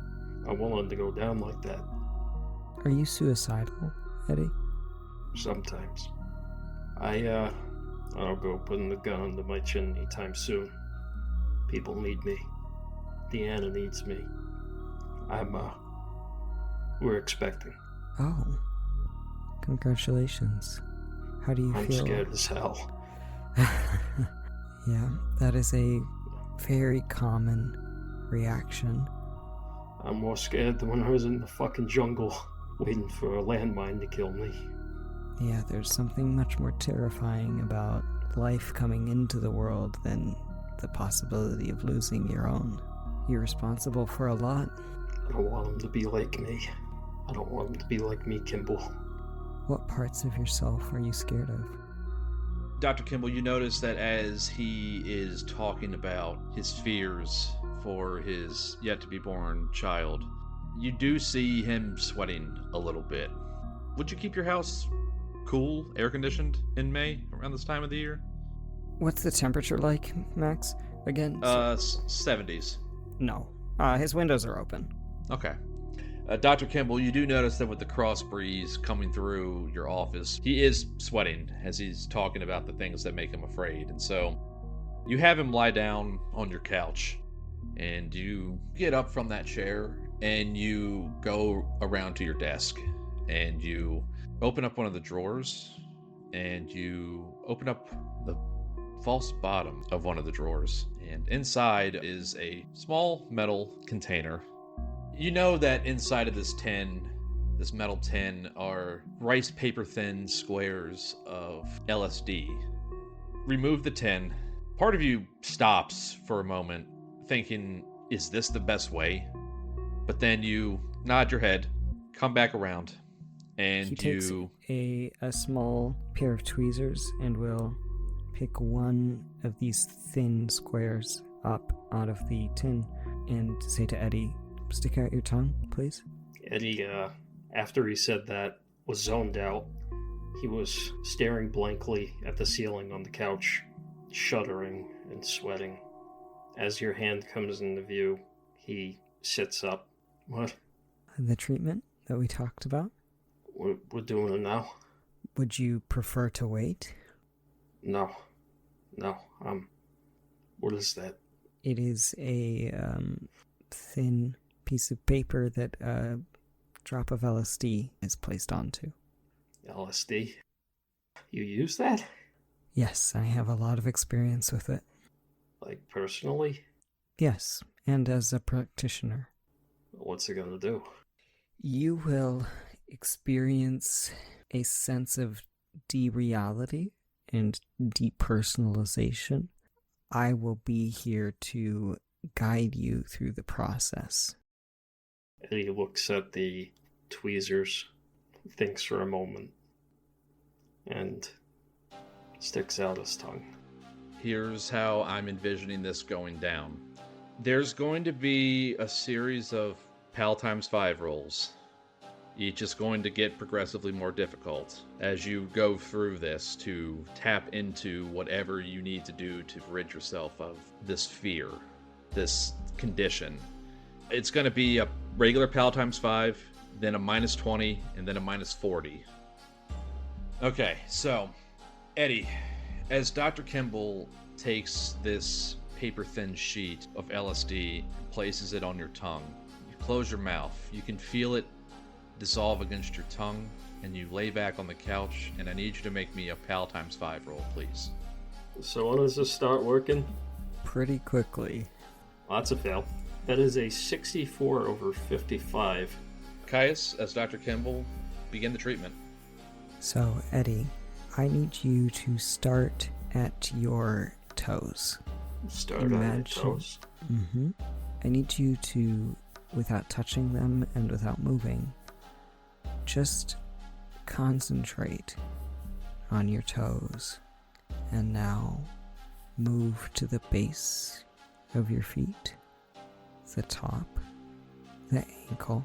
I'm willing to go down like that. Are you suicidal, Eddie? Sometimes. I don't go putting the gun under my chin anytime soon. People need me. Deanna needs me. We're expecting. Oh. Congratulations. How do you feel? I'm scared as hell. Yeah, that is a very common reaction. I'm more scared than when I was in the fucking jungle waiting for a landmine to kill me. Yeah, there's something much more terrifying about life coming into the world than the possibility of losing your own. You're responsible for a lot. I don't want him to be like me. I don't want him to be like me, Kimble. What parts of yourself are you scared of? Dr. Kimble, you notice that as he is talking about his fears for his yet-to-be-born child, you do see him sweating a little bit. Would you keep your house cool, air-conditioned in May around this time of the year. What's the temperature like, Max? Again? 70s. No. His windows are open. Okay. Dr. Kimble, you do notice that with the cross breeze coming through your office, he is sweating as he's talking about the things that make him afraid. And so you have him lie down on your couch, and you get up from that chair and you go around to your desk and you open up one of the drawers and you open up the false bottom of one of the drawers. And inside is a small metal container. You know that inside of this metal tin, are rice paper thin squares of LSD. Remove the tin. Part of you stops for a moment, thinking, is this the best way? But then you nod your head, come back around, and he takes a small pair of tweezers and will pick one of these thin squares up out of the tin and say to Eddie, stick out your tongue, please. Eddie, after he said that, was zoned out. He was staring blankly at the ceiling on the couch, shuddering and sweating. As your hand comes into view, he sits up. What? The treatment that we talked about? We're doing it now. Would you prefer to wait? No. What is that? It is a thin piece of paper that a drop of LSD is placed onto. LSD? You use that? Yes, I have a lot of experience with it. Like, personally? Yes, and as a practitioner. What's it gonna do? You will experience a sense of dereality and depersonalization. I will be here to guide you through the process. Eddie looks at the tweezers, thinks for a moment, and sticks out his tongue. Here's how I'm envisioning this going down. There's going to be a series of PAL times 5 rolls. Each is going to get progressively more difficult as you go through this to tap into whatever you need to do to rid yourself of this fear, this condition. It's going to be a regular PAL times 5, then a minus 20, and then a minus 40. Okay, so, Eddie, as Dr. Kimble takes this paper-thin sheet of LSD and places it on your tongue, you close your mouth. You can feel it dissolve against your tongue, and you lay back on the couch, and I need you to make me a PAL times 5 roll, please. So when does this start working? Pretty quickly. Well, that's a fail. That is a 64 over 55. Caius, as Dr. Kimble, begin the treatment. So, Eddie, I need you to start at your toes. Start on your toes? Mm-hmm. I need you to, without touching them and without moving, just concentrate on your toes. And now move to the base of your feet, the top, the ankle.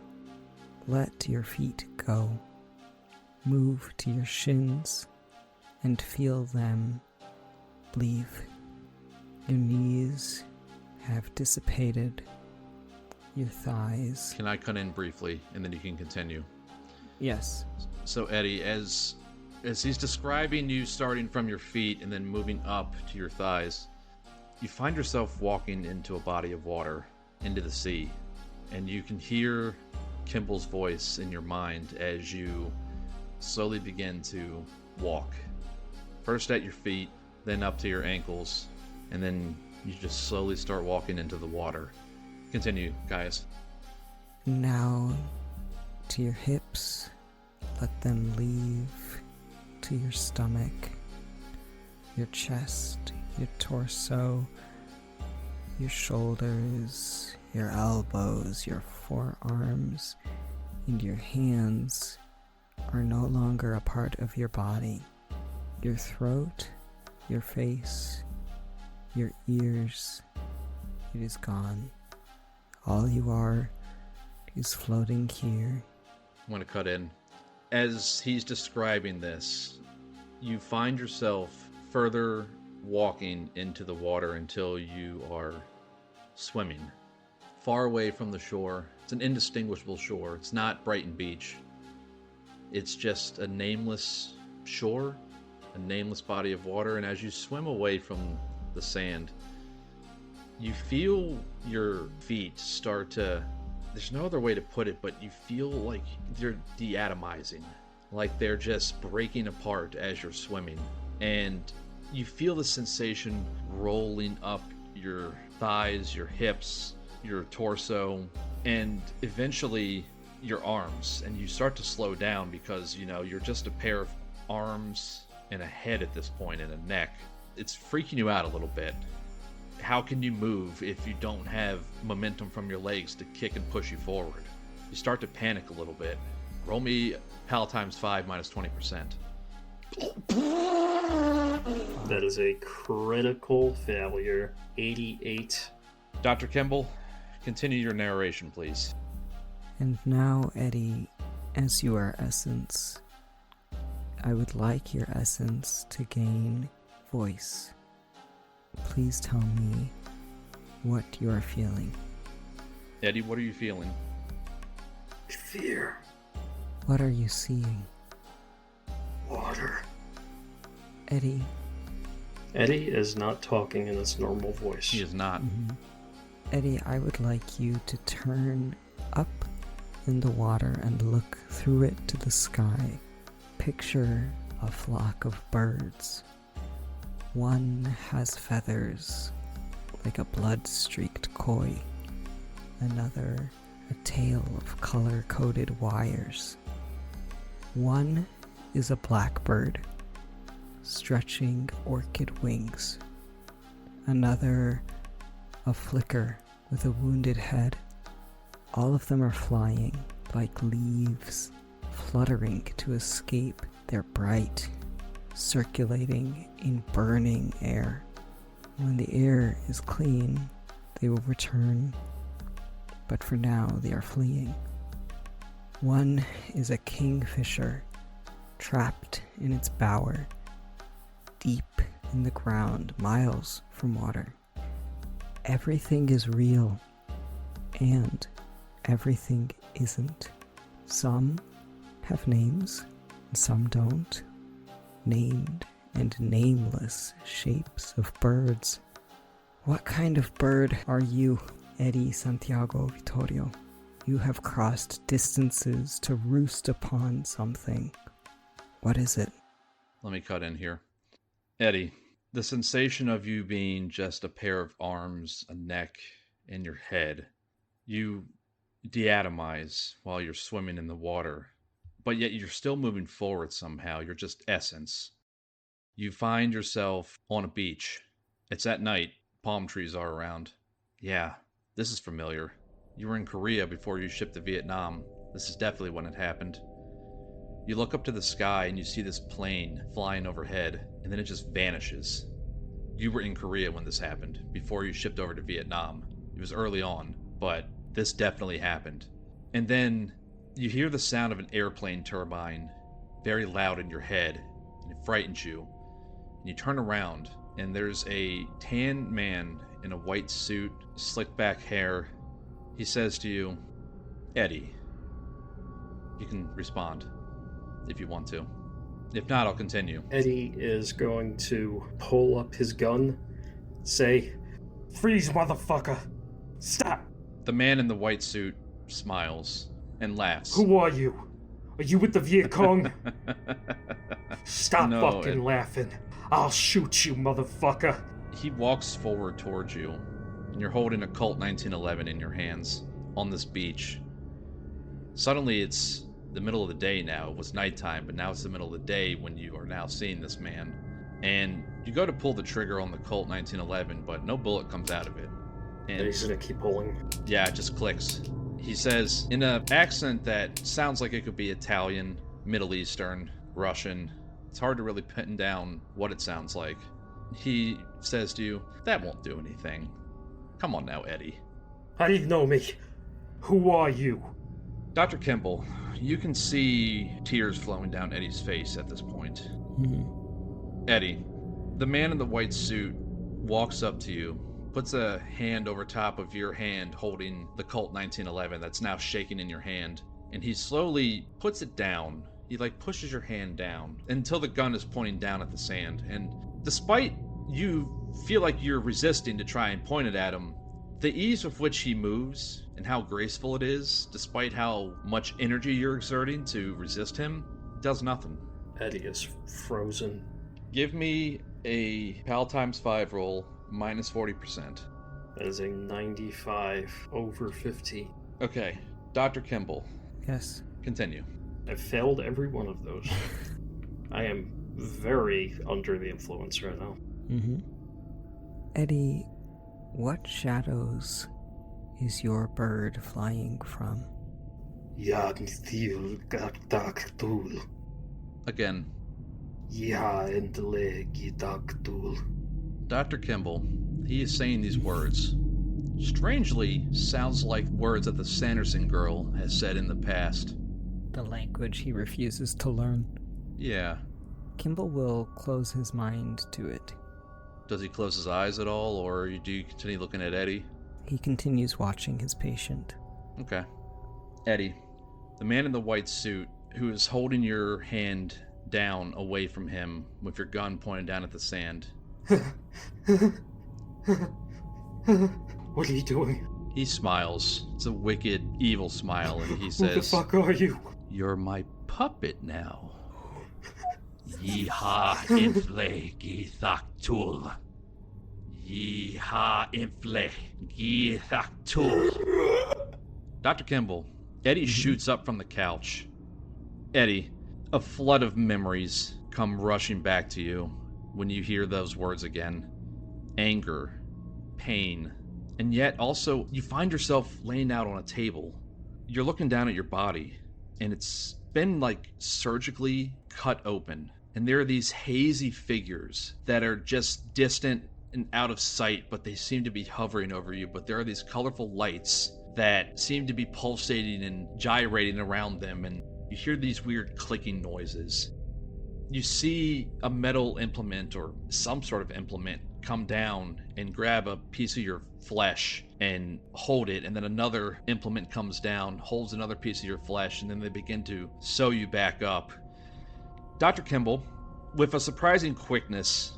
Let your feet go. Move to your shins and feel them leave. Your knees have dissipated. Your thighs. Can I cut in briefly, and then you can continue? Yes. So, Eddie, as he's describing you starting from your feet and then moving up to your thighs, you find yourself walking into a body of water, into the sea, and you can hear Kimble's voice in your mind as you slowly begin to walk. First at your feet, then up to your ankles, and then you just slowly start walking into the water. Continue, Caius. Now to your hips, let them leave to your stomach, your chest, your torso, your shoulders, your elbows, your forearms, and your hands are no longer a part of your body. Your throat, your face, your ears, it is gone. All you are is floating here. I'm going to cut in. As he's describing this, you find yourself further walking into the water until you are swimming far away from the shore. It's an indistinguishable shore. It's not Brighton Beach. It's just a nameless shore, a nameless body of water, and as you swim away from the sand, you feel your feet start to, there's no other way to put it, but you feel like they're deatomizing, like they're just breaking apart as you're swimming. And you feel the sensation rolling up your thighs, your hips, your torso, and eventually your arms. And you start to slow down because, you know, you're just a pair of arms and a head at this point and a neck. It's freaking you out a little bit. How can you move if you don't have momentum from your legs to kick and push you forward? You start to panic a little bit. Roll me Pal times 5 minus 20%. That is a critical failure. 88. Dr. Kimble, continue your narration, please. And now, Eddie, as you are essence, I would like your essence to gain voice. Please tell me what you are feeling. Eddie, what are you feeling? Fear. What are you seeing? Water. Eddie. Eddie is not talking in his normal voice. He is not. Eddie, I would like you to turn up in the water and look through it to the sky. Picture a flock of birds. One has feathers like a blood-streaked koi. Another, a tail of color-coded wires. One is a blackbird, stretching orchid wings. Another, a flicker with a wounded head. All of them are flying like leaves, fluttering to escape their bright, circulating in burning air. When the air is clean, they will return, but for now they are fleeing. One is a kingfisher, trapped in its bower, deep in the ground, miles from water. Everything is real, and everything isn't. Some have names, and some don't. Named and nameless shapes of birds. What kind of bird are you, Eddie Santiago Vittorio? You have crossed distances to roost upon something. What is it? Let me cut in here. Eddie, the sensation of you being just a pair of arms, a neck, and your head, you deatomize while you're swimming in the water, but yet you're still moving forward somehow. You're just essence. You find yourself on a beach. It's at night. Palm trees are around. Yeah, this is familiar. You were in Korea before you shipped to Vietnam. This is definitely when it happened. You look up to the sky and you see this plane flying overhead, and then it just vanishes. You were in Korea when this happened, before you shipped over to Vietnam. It was early on, but this definitely happened. And then you hear the sound of an airplane turbine very loud in your head, and it frightens you. And you turn around, and there's a tan man in a white suit, slicked back hair. He says to you, Eddie. You can respond if you want to. If not, I'll continue. Eddie is going to pull up his gun, say, "Freeze, motherfucker! Stop!" The man in the white suit smiles and laughs. Who are you? Are you with the Viet Cong? Stop fucking laughing. I'll shoot you, motherfucker. He walks forward towards you, and you're holding a Colt 1911 in your hands on this beach. Suddenly, it's the middle of the day now. It was nighttime, but now it's the middle of the day when you are now seeing this man. And you go to pull the trigger on the Colt 1911, but no bullet comes out of it. And he's gonna keep pulling. Yeah, it just clicks. He says, in an accent that sounds like it could be Italian, Middle Eastern, Russian. It's hard to really pin down what it sounds like. He says to you, "That won't do anything. Come on now, Eddie." How do you know me? Who are you? Dr. Kimble, you can see tears flowing down Eddie's face at this point. Eddie, the man in the white suit walks up to you, puts a hand over top of your hand holding the Colt 1911 that's now shaking in your hand, and he slowly puts it down. He pushes your hand down until the gun is pointing down at the sand. And despite you feel like you're resisting to try and point it at him, the ease with which he moves and how graceful it is, despite how much energy you're exerting to resist him, does nothing. Eddie is frozen. Give me a PAL times 5 roll, minus 40%. That is a 95 over 50. Okay, Dr. Kimble. Yes. Continue. I failed every one of those. I am very under the influence right now. Eddie, what shadows is your bird flying from? Again. Dr. Kimble, he is saying these words. Strangely, sounds like words that the Sanderson girl has said in the past. The language he refuses to learn. Yeah. Kimble will close his mind to it. Does he close his eyes at all, or do you continue looking at Eddie? He continues watching his patient. Okay. Eddie, the man in the white suit who is holding your hand down away from him with your gun pointed down at the sand. What are you doing? He smiles. It's a wicked, evil smile, and he says, Who the fuck are you? You're my puppet now. Yeehaw infle githaktul. Yeehaw infle githaktul. Dr. Kimble, Eddie shoots up from the couch. Eddie, a flood of memories come rushing back to you when you hear those words again. Anger, pain, and yet also you find yourself laying out on a table. You're looking down at your body, and it's been surgically cut open. And there are these hazy figures that are just distant and out of sight, but they seem to be hovering over you. But there are these colorful lights that seem to be pulsating and gyrating around them, and you hear these weird clicking noises. You see a metal implement or some sort of implement come down and grab a piece of your flesh and hold it, and then another implement comes down, holds another piece of your flesh, and then they begin to sew you back up. Dr. Kimble, with a surprising quickness,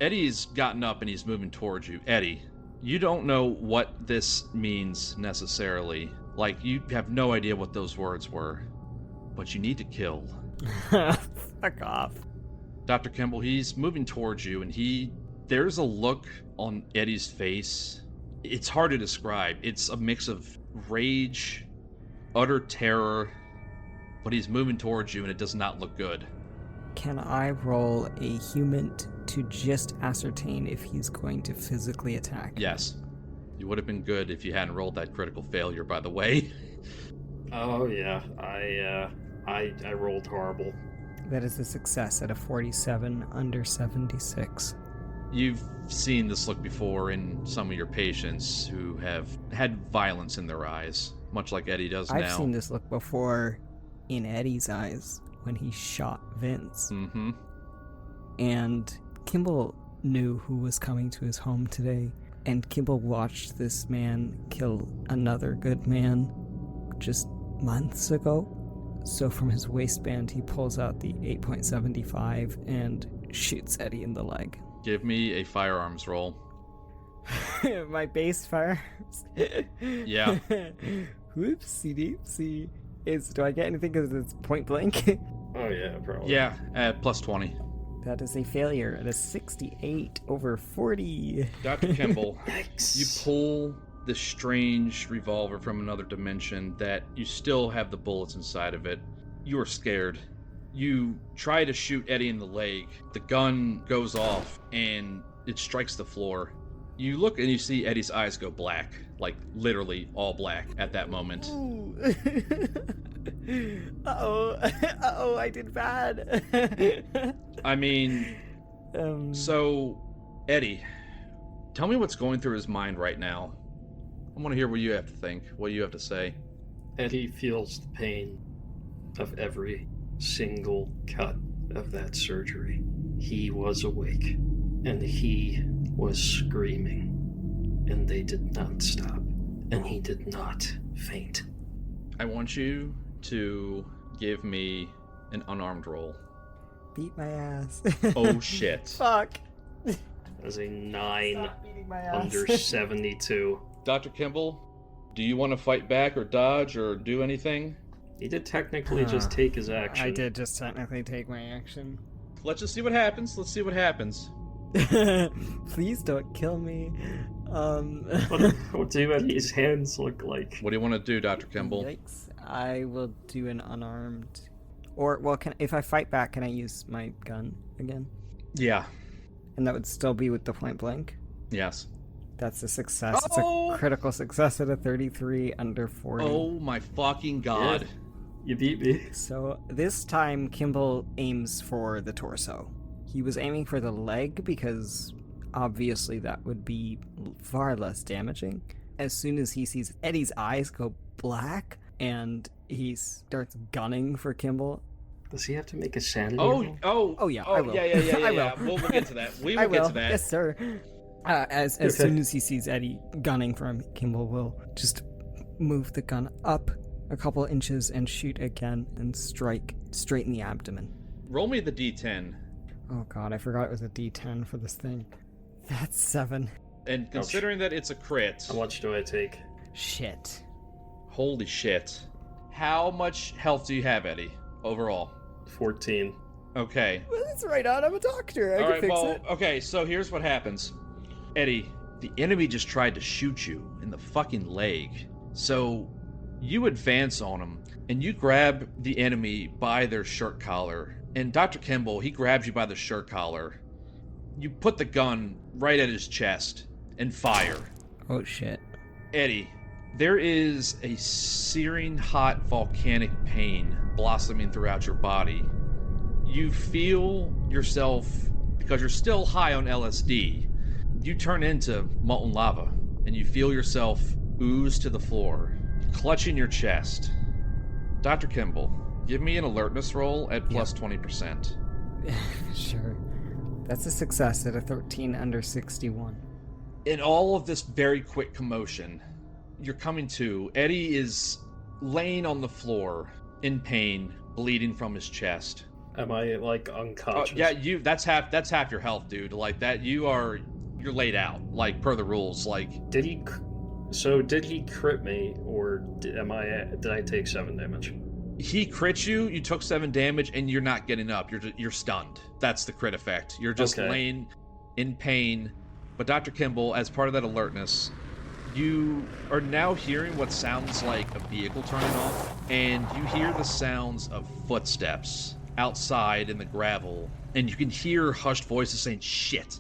Eddie's gotten up and he's moving towards you. Eddie, you don't know what this means necessarily. You have no idea what those words were, but you need to kill. Fuck off. Dr. Kimble, he's moving towards you, and there's a look on Eddie's face. It's hard to describe. It's a mix of rage, utter terror, but he's moving towards you, and it does not look good. Can I roll a human to just ascertain if he's going to physically attack? Yes. You would have been good if you hadn't rolled that critical failure, by the way. Oh, yeah. I rolled horrible. That is a success at a 47 under 76. You've seen this look before in some of your patients who have had violence in their eyes, much like Eddie does now. I've seen this look before in Eddie's eyes when he shot Vince. Mm-hmm. And Kimble knew who was coming to his home today, and Kimble watched this man kill another good man just months ago. So from his waistband, he pulls out the 8.75 and shoots Eddie in the leg. Give me a firearms roll. My base firearms? Yeah. Whoopsie doopsie. Do I get anything because it's point blank? Oh, yeah, probably. Yeah, at plus 20. That is a failure at a 68 over 40. Dr. Kimble, Yikes. you pull this strange revolver from another dimension that you still have the bullets inside of it. You are scared. You try to shoot Eddie in the leg. The gun goes off and it strikes the floor. You look and you see Eddie's eyes go black, literally all black at that moment. Uh-oh, I did bad. I mean, so, Eddie, tell me what's going through his mind right now. I want to hear what you have to think, what you have to say. Eddie feels the pain of every single cut of that surgery. He was awake, and he was screaming, and they did not stop, and he did not faint. I want you to give me an unarmed roll. Beat my ass. Oh shit. Fuck. As a 9 Stop beating my ass. under 72. Dr. Kimble, do you want to fight back or dodge or do anything? He did technically just take his action. I did just technically take my action. Let's just see what happens. Let's see what happens. Please don't kill me. What do Eddie's hands look like? What do you want to do, Dr. Kimble? Yikes. I will do an unarmed. Or, well, if I fight back, can I use my gun again? Yeah. And that would still be with the point blank? Yes. That's a success. Oh! It's a critical success at a 33 under 40. Oh my fucking god. Yeah. You beat me. So this time, Kimble aims for the torso. He was aiming for the leg because obviously that would be far less damaging. As soon as he sees Eddie's eyes go black and he starts gunning for Kimble. Does he have to make a sanity Oh, roll? Oh yeah, I will. Yeah. I will. We'll get to that. We I will get will. to that. Yes, sir. As Okay. soon as he sees Eddie gunning for him, Kimble will just move the gun up a couple inches and shoot again and strike straight in the abdomen. Roll me the d10. Oh god, I forgot it was a D10 for this thing. That's 7. And considering that it's a crit, How much do I take? Shit. holy shit. How much health do you have, Eddie, overall? 14. Okay. Well, that's right on. I'm a doctor. I All can right, fix well, it. okay, so here's what happens. Eddie, the enemy just tried to shoot you in the fucking leg. So you advance on him, and you grab the enemy by their shirt collar. And Dr. Kimble, he grabs you by the shirt collar. You put the gun right at his chest and fire. Oh shit. Eddie, there is a searing hot volcanic pain blossoming throughout your body. You feel yourself, because you're still high on LSD, you turn into molten lava, and you feel yourself ooze to the floor, clutching your chest. Dr. Kimble, give me an alertness roll at plus 20%. Sure. That's a success at a 13 under 61. In all of this very quick commotion, you're coming to. Eddie is laying on the floor in pain, bleeding from his chest. Am I, like, unconscious? Yeah, that's half your health, dude. Like that, you're laid out, like per the rules. Like, Did he crit me, or did I take 7 damage? he crit you, you took 7 damage, and you're not getting up. You're stunned. That's the crit effect. You're just Okay. laying in pain. But Dr. Kimble, as part of that alertness, you are now hearing what sounds like a vehicle turning off, and you hear the sounds of footsteps outside in the gravel, and you can hear hushed voices saying, shit.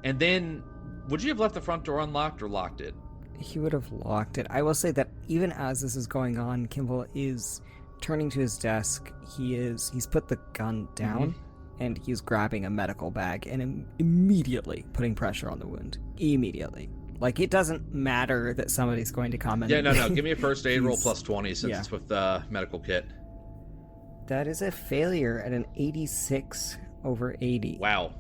And then, would you have left the front door unlocked or locked it? He would have locked it. I will say that even as this is going on, Kimble is turning to his desk. He's put the gun down, and he's grabbing a medical bag and immediately putting pressure on the wound. Immediately. Like, it doesn't matter that somebody's going to come and... Yeah, no. Give me a first aid roll He's- plus 20 since yeah. it's with the medical kit. That is a failure at an 86 over 80. Wow.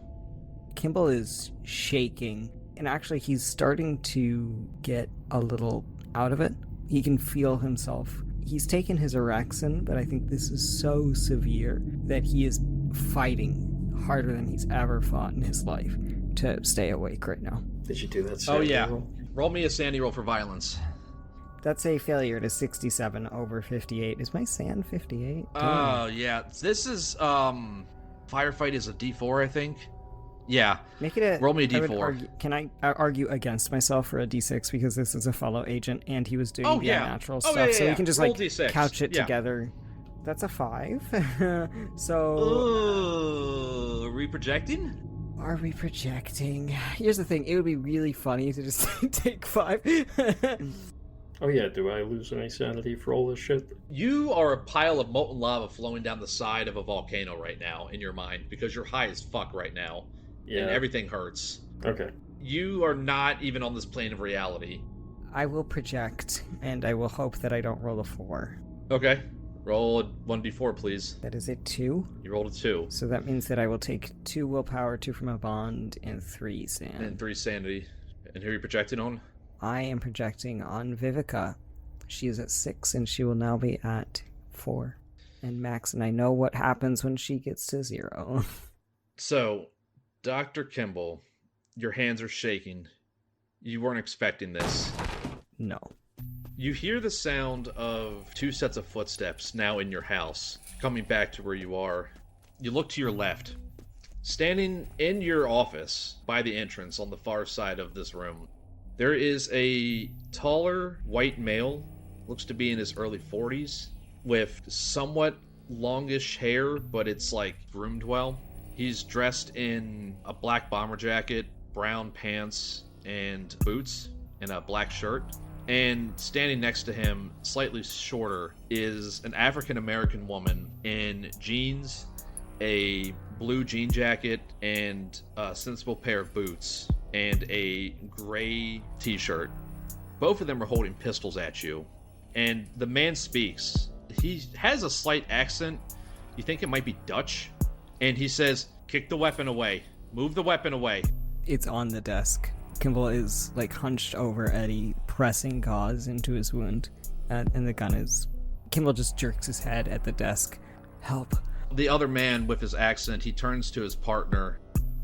Kimble is shaking, and actually he's starting to get a little out of it. He can feel himself. He's taken his Orexin, but I think this is so severe that he is fighting harder than he's ever fought in his life to stay awake right now. Did you do that? Oh, sanity yeah. roll? Roll me a sanity roll for violence. That's a failure to 67 over 58. Is my sand 58? Oh, yeah. This is, firefight is a D4, I think. Yeah. Make it a... Roll me a I would D4. Can I argue against myself for a D6 because this is a fellow agent and he was doing the unnatural stuff, so we can just Roll like D6. couch it Yeah. together. That's a 5. So Ooh, are we projecting? are we projecting? Here's the thing: it would be really funny to just take 5. Oh yeah, do I lose any sanity for all this shit? You are a pile of molten lava flowing down the side of a volcano right now in your mind because you're high as fuck right now. Yeah. And everything hurts. Okay. You are not even on this plane of reality. I will project, and I will hope that I don't roll a 4. Okay. Roll a 1d4, please. That is a 2. You rolled a 2. So that means that I will take 2 willpower, 2 from a bond, and 3 sand. And 3 sanity. And who are you projecting on? I am projecting on Vivica. She is at 6, and she will now be at 4. And Max and I know what happens when she gets to 0. So, Dr. Kimble, your hands are shaking. You weren't expecting this. No. You hear the sound of 2 sets of footsteps now in your house, coming back to where you are. You look to your left. Standing in your office by the entrance on the far side of this room, there is a taller white male, looks to be in his early 40s, with somewhat longish hair, but it's like groomed well. He's dressed in a black bomber jacket, brown pants, and boots, and a black shirt. And standing next to him, slightly shorter, is an African-American woman in jeans, a blue jean jacket, and a sensible pair of boots, and a gray t-shirt. Both of them are holding pistols at you. And the man speaks. He has a slight accent. You think it might be Dutch. And he says, "Kick the weapon away. Move the weapon away." It's on the desk. Kimble is like hunched over Eddie, pressing gauze into his wound. And the gun is... Kimble just jerks his head at the desk. Help. The other man with his accent, he turns to his partner,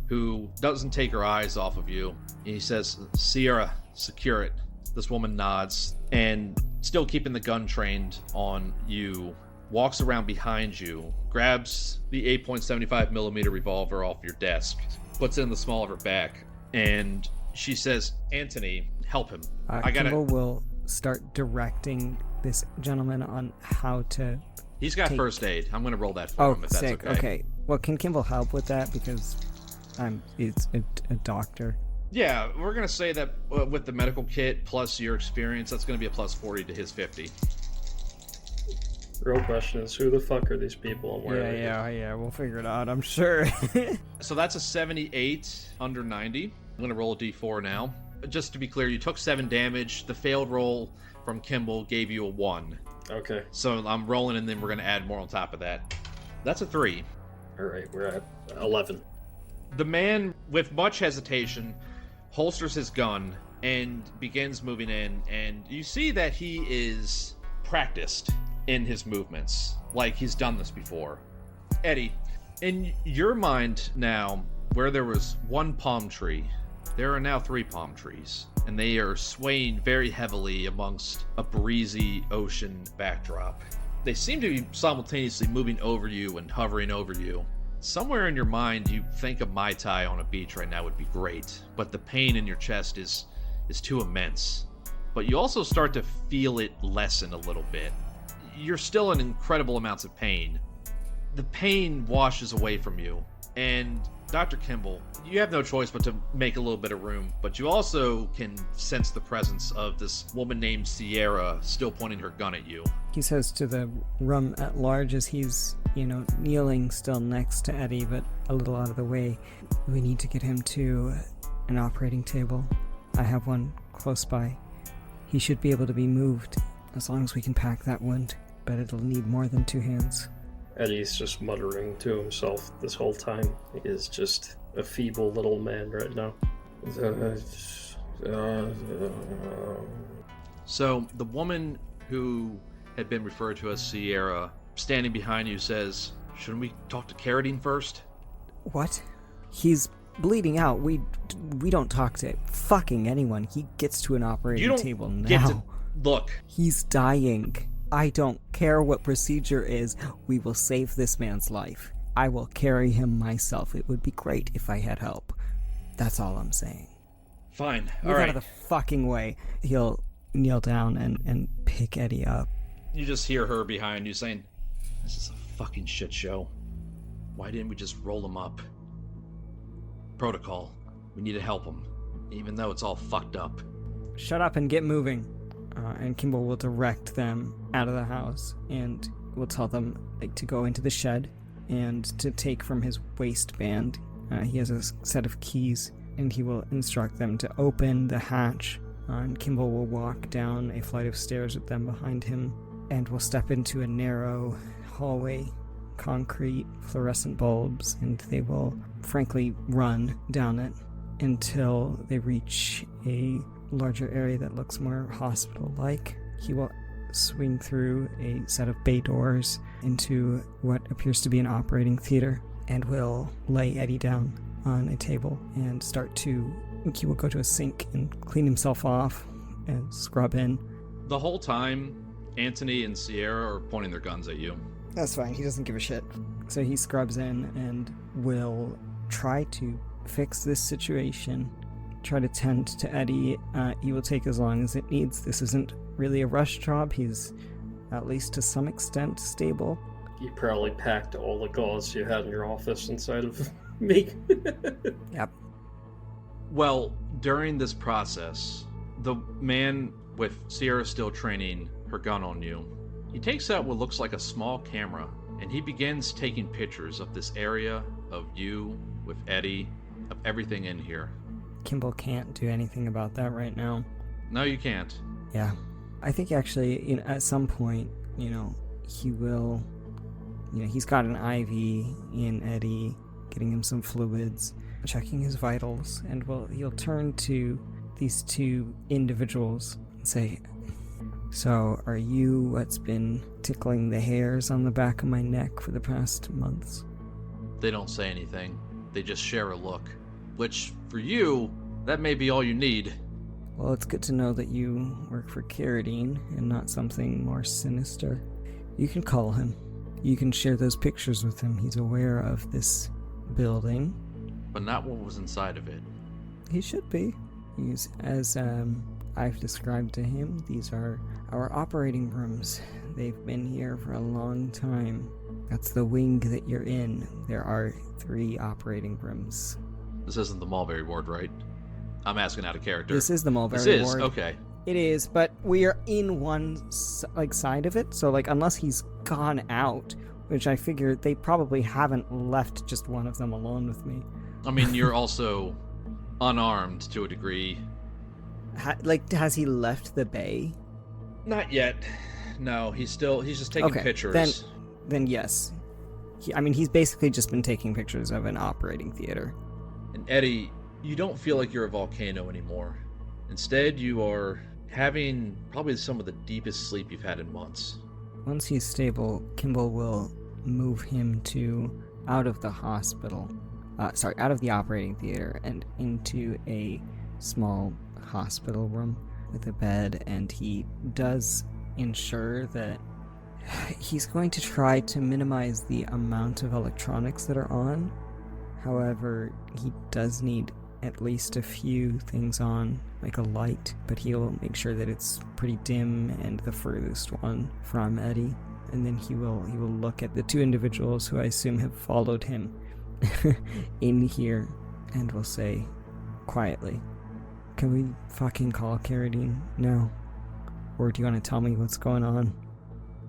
who doesn't take her eyes off of you. And he says, "Sierra, secure it." This woman nods, and still keeping the gun trained on you, walks around behind you, grabs the 8.75 millimeter revolver off your desk, puts it in the small of her back, and she says, "Anthony, help him. Kimble will start directing this gentleman on how to... He's got first aid. I'm going to roll that for him, if that's sick. Okay. Well, can Kimble help with that? Because it's a doctor. Yeah, we're going to say that with the medical kit plus your experience, that's going to be a plus 40 to his 50. Real question is, who the fuck are these people and where are they? Yeah, we'll figure it out, I'm sure. So that's a 78 under 90. I'm going to roll a d4 now. Just to be clear, you took 7 damage. The failed roll from Kimble gave you a 1. Okay. So I'm rolling, and then we're going to add more on top of that. That's a 3. Alright, we're at 11. The man, with much hesitation, holsters his gun and begins moving in, and you see that he is practiced in his movements, like he's done this before. Eddie, in your mind now, where there was 1 palm tree, there are now 3 palm trees, and they are swaying very heavily amongst a breezy ocean backdrop. They seem to be simultaneously moving over you and hovering over you. Somewhere in your mind, you think a Mai Tai on a beach right now would be great, but the pain in your chest is too immense. But you also start to feel it lessen a little bit. You're still in incredible amounts of pain. The pain washes away from you, and Dr. Kimble, you have no choice but to make a little bit of room, but you also can sense the presence of this woman named Sierra still pointing her gun at you. He says to the room at large as he's, kneeling still next to Eddie, but a little out of the way, "We need to get him to an operating table. I have one close by. He should be able to be moved as long as we can pack that wound, but it'll need more than 2 hands." Eddie's just muttering to himself this whole time. He is just a feeble little man right now. So the woman who had been referred to as Sierra, standing behind you, says, "Shouldn't we talk to Carradine first?" What? He's bleeding out. We don't talk to fucking anyone. He gets to an operating table now. Look. He's dying. I don't care what procedure is. We will save this man's life. I will carry him myself. It would be great if I had help. That's all I'm saying. Fine. Move All right. out of the fucking way. He'll kneel down and pick Eddie up. You just hear her behind you saying, "This is a fucking shit show. Why didn't we just roll him up? Protocol. We need to help him, even though it's all fucked up." Shut up and get moving. And Kimble will direct them out of the house and will tell them to go into the shed and to take from his waistband. He has a set of keys, and he will instruct them to open the hatch and Kimble will walk down a flight of stairs with them behind him, and will step into a narrow hallway, concrete, fluorescent bulbs, and they will frankly run down it until they reach a larger area that looks more hospital-like. He will swing through a set of bay doors into what appears to be an operating theater, and will lay Eddie down on a table and he will go to a sink and clean himself off and scrub in. The whole time, Anthony and Sierra are pointing their guns at you. That's fine, he doesn't give a shit. So he scrubs in and will try to fix this situation, try to tend to Eddie. He will take as long as it needs. This isn't really a rush job. He's at least to some extent stable. You probably packed all the gauze you had in your office inside of me. Yep. Well, during this process, the man with Sierra still training her gun on you, he takes out what looks like a small camera, and he begins taking pictures of this area, of you, with Eddie, of everything in here. Kimble can't do anything about that right now. No, you can't. Yeah. I think actually, at some point, he will, he's got an IV in Eddie, getting him some fluids, checking his vitals, and he'll turn to these two individuals and say, "So, are you what's been tickling the hairs on the back of my neck for the past months?" They don't say anything. They just share a look. Which, for you, that may be all you need. Well, it's good to know that you work for Carradine and not something more sinister. You can call him. You can share those pictures with him. He's aware of this building. But not what was inside of it. He should be. As I've described to him, these are our operating rooms. They've been here for a long time. That's the wing that you're in. There are 3 operating rooms. This isn't the Mulberry Ward, right? I'm asking out of character. This is the Mulberry Ward. This is? Okay. It is, but we are in one side of it, so unless he's gone out, which I figure they probably haven't left just one of them alone with me. I mean, you're also unarmed to a degree. Has he left the bay? Not yet. No, he's just taking pictures. Then yes. He's basically just been taking pictures of an operating theater. And Eddie, you don't feel like you're a volcano anymore. Instead, you are having probably some of the deepest sleep you've had in months. Once he's stable, Kimble will move him out of the operating theater and into a small hospital room with a bed, and he does ensure that he's going to try to minimize the amount of electronics that are on. However, he does need at least a few things on, like a light, but he'll make sure that it's pretty dim and the furthest one from Eddie. And then he will look at the 2 individuals who I assume have followed him in here, and will say quietly, "Can we fucking call Carradine now? Or do you want to tell me what's going on?"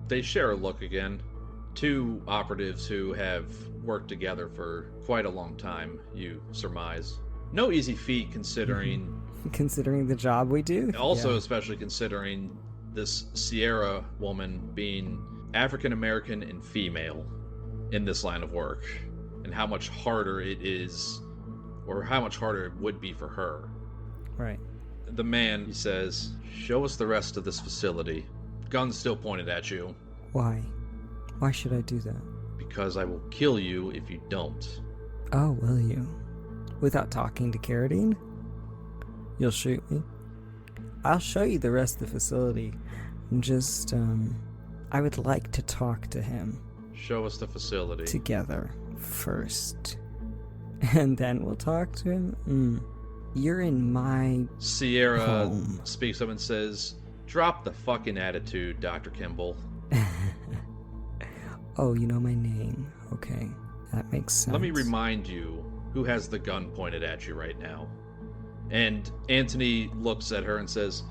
They share a look again. 2 operatives who have worked together for quite a long time, you surmise. No easy feat considering... Considering the job we do? Also, especially considering this Sierra woman being African-American and female in this line of work, and how much harder it is, or how much harder it would be for her. Right. The man, he says, "Show us the rest of this facility." Gun's still pointed at you. Why? Why should I do that? Because I will kill you if you don't. Oh, will you? Without talking to Carradine? You'll shoot me? I'll show you the rest of the facility. Just, I would like to talk to him. Show us the facility. Together, first. And then we'll talk to him? You're in my Sierra home. Speaks up and says, "Drop the fucking attitude, Dr. Kimble." Oh, you know my name. Okay, that makes sense. Let me remind you who has the gun pointed at you right now. And Anthony looks at her and says,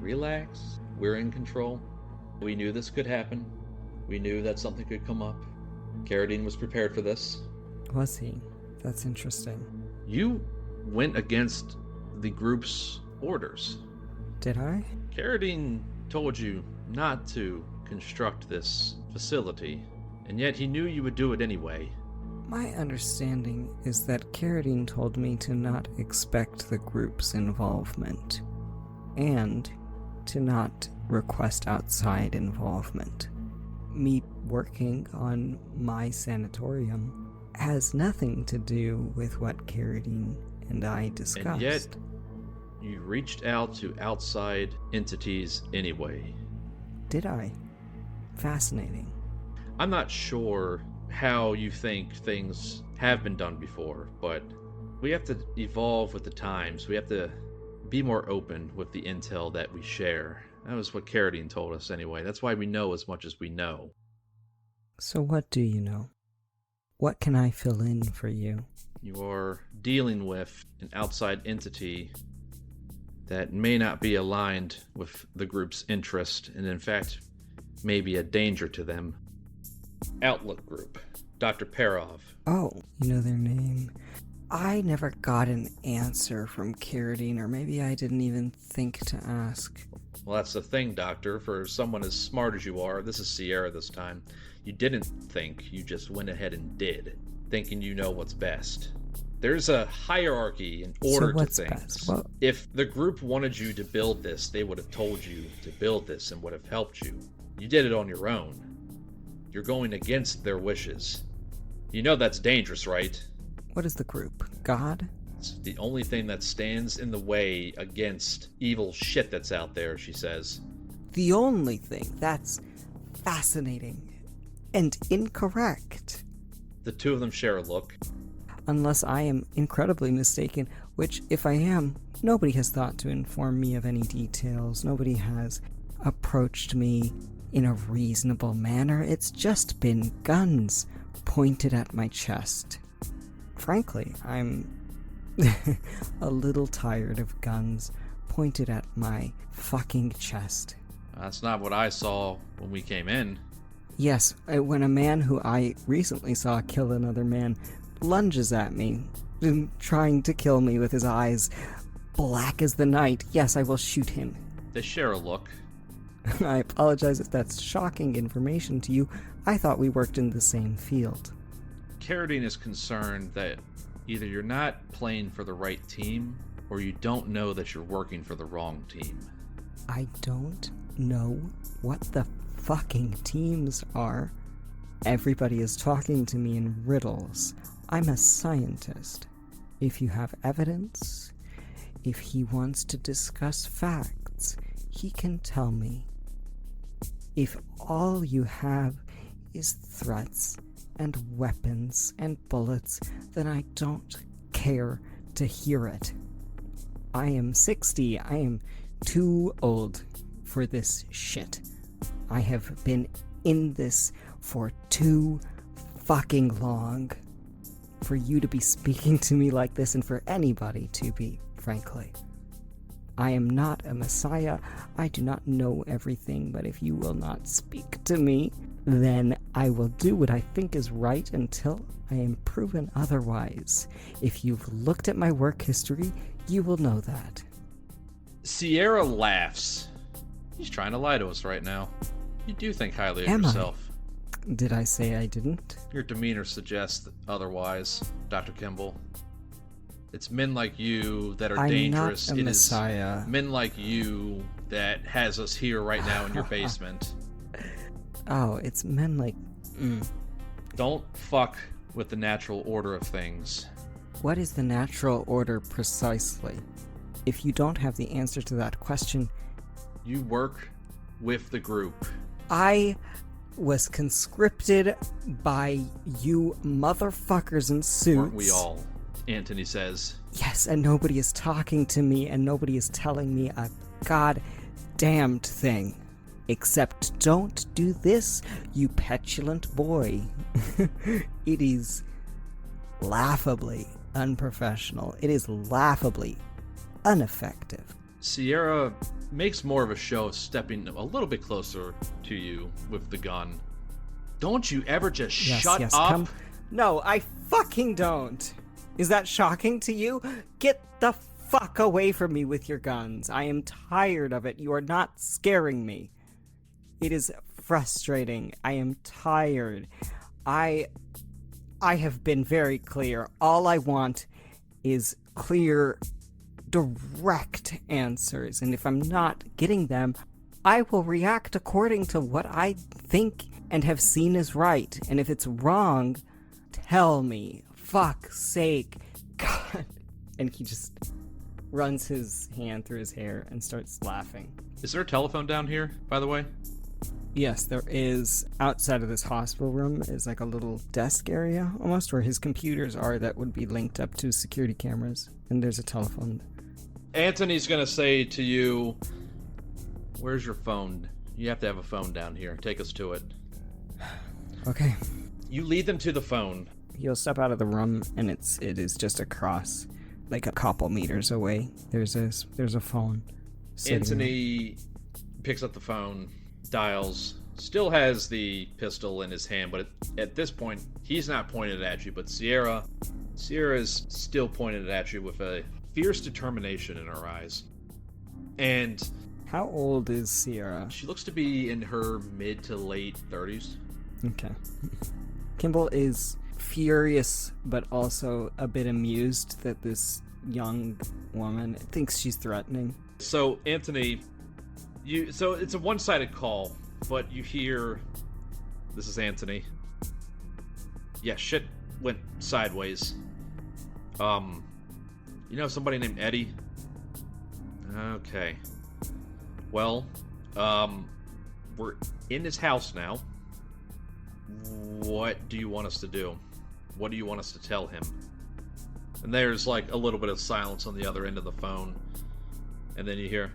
"Relax, we're in control. We knew this could happen. We knew that something could come up. Carradine was prepared for this." Was he? That's interesting. You went against the group's orders. Did I? Carradine told you not to construct this facility, and yet he knew you would do it anyway. My understanding is that Carradine told me to not expect the group's involvement, and to not request outside involvement. Me working on my sanatorium has nothing to do with what Carradine and I discussed. And yet, you reached out to outside entities anyway. Did I? Fascinating. I'm not sure how you think things have been done before, but we have to evolve with the times. We have to be more open with the intel that we share. That was what Carradine told us anyway. That's why we know as much as we know. So what do you know? What can I fill in for you? You are dealing with an outside entity that may not be aligned with the group's interest, and in fact, may be a danger to them. Outlook Group, Dr. Perov. Oh, you know their name. I never got an answer from Carradine, or maybe I didn't even think to ask. Well, that's the thing, Doctor. For someone as smart as you are, this is Sierra this time, you didn't think, you just went ahead and did, thinking you know what's best. There's a hierarchy and order to things. Well, if the group wanted you to build this, they would have told you to build this and would have helped you. You did it on your own. You're going against their wishes. You know that's dangerous, right? What is the group? God? It's the only thing that stands in the way against evil shit that's out there, she says. The only thing? That's fascinating. And incorrect. The two of them share a look. Unless I am incredibly mistaken, which, if I am, nobody has thought to inform me of any details. Nobody has approached me in a reasonable manner. It's just been guns pointed at my chest. Frankly, I'm a little tired of guns pointed at my fucking chest. That's not what I saw when we came in. Yes, when a man who I recently saw kill another man lunges at me, trying to kill me with his eyes black as the night, yes, I will shoot him. They share a look. I apologize if that's shocking information to you. I thought we worked in the same field. Carradine is concerned that either you're not playing for the right team, or you don't know that you're working for the wrong team. I don't know what the fucking teams are. Everybody is talking to me in riddles. I'm a scientist. If you have evidence, if he wants to discuss facts, he can tell me. If all you have is threats and weapons and bullets, then I don't care to hear it. I am 60. I am too old for this shit. I have been in this for too fucking long for you to be speaking to me like this, and for anybody to be, frankly. I am not a messiah. I do not know everything, but if you will not speak to me, then I will do what I think is right until I am proven otherwise. If you've looked at my work history, you will know that. Sierra laughs. He's trying to lie to us right now. You do think highly of Am I? yourself. Did I say I didn't? Your demeanor suggests otherwise, Dr. Kimble. It's men like you that are dangerous. I'm not a It is messiah. men like you that has us here right now in your basement. Oh, it's men like... Don't fuck with the natural order of things. What is the natural order precisely? If you don't have the answer to that question... You work with the group. I was conscripted by you motherfuckers in suits. Weren't we all? Anthony says. Yes, and nobody is talking to me, and nobody is telling me a goddamned thing. Except don't do this, you petulant boy. It is laughably unprofessional. It is laughably ineffective. Sierra makes more of a show of stepping a little bit closer to you with the gun. Don't you ever just shut up? No, I fucking don't. Is that shocking to you? Get the fuck away from me with your guns. I am tired of it. You are not scaring me. It is frustrating. I am tired. I have been very clear. All I want is clear, direct answers. And if I'm not getting them, I will react according to what I think and have seen is right. And if it's wrong, tell me. Fuck's sake. God. And he just runs his hand through his hair and starts laughing. Is there a telephone down here, by the way? Yes, there is. Outside of this hospital room is like a little desk area, almost, where his computers are that would be linked up to security cameras. And there's a telephone. Anthony's gonna say to you, where's your phone? You have to have a phone down here. Take us to it. Okay. You lead them to the phone. He'll step out of the room, and it is just across, like a couple meters away. There's a phone. Anthony picks up the phone, dials, still has the pistol in his hand, but at this point, he's not pointed at you, but Sierra is still pointed at you with a fierce determination in her eyes. And how old is Sierra? She looks to be in her mid to late 30s. Okay. Kimble is furious, but also a bit amused that this young woman thinks she's threatening. So, Anthony, so it's a one-sided call, but you hear, this is Anthony. Yeah, shit went sideways. You know somebody named Eddie? Okay. Well, we're in his house now. What do you want us to do? What do you want us to tell him? And there's like a little bit of silence on the other end of the phone. And then you hear,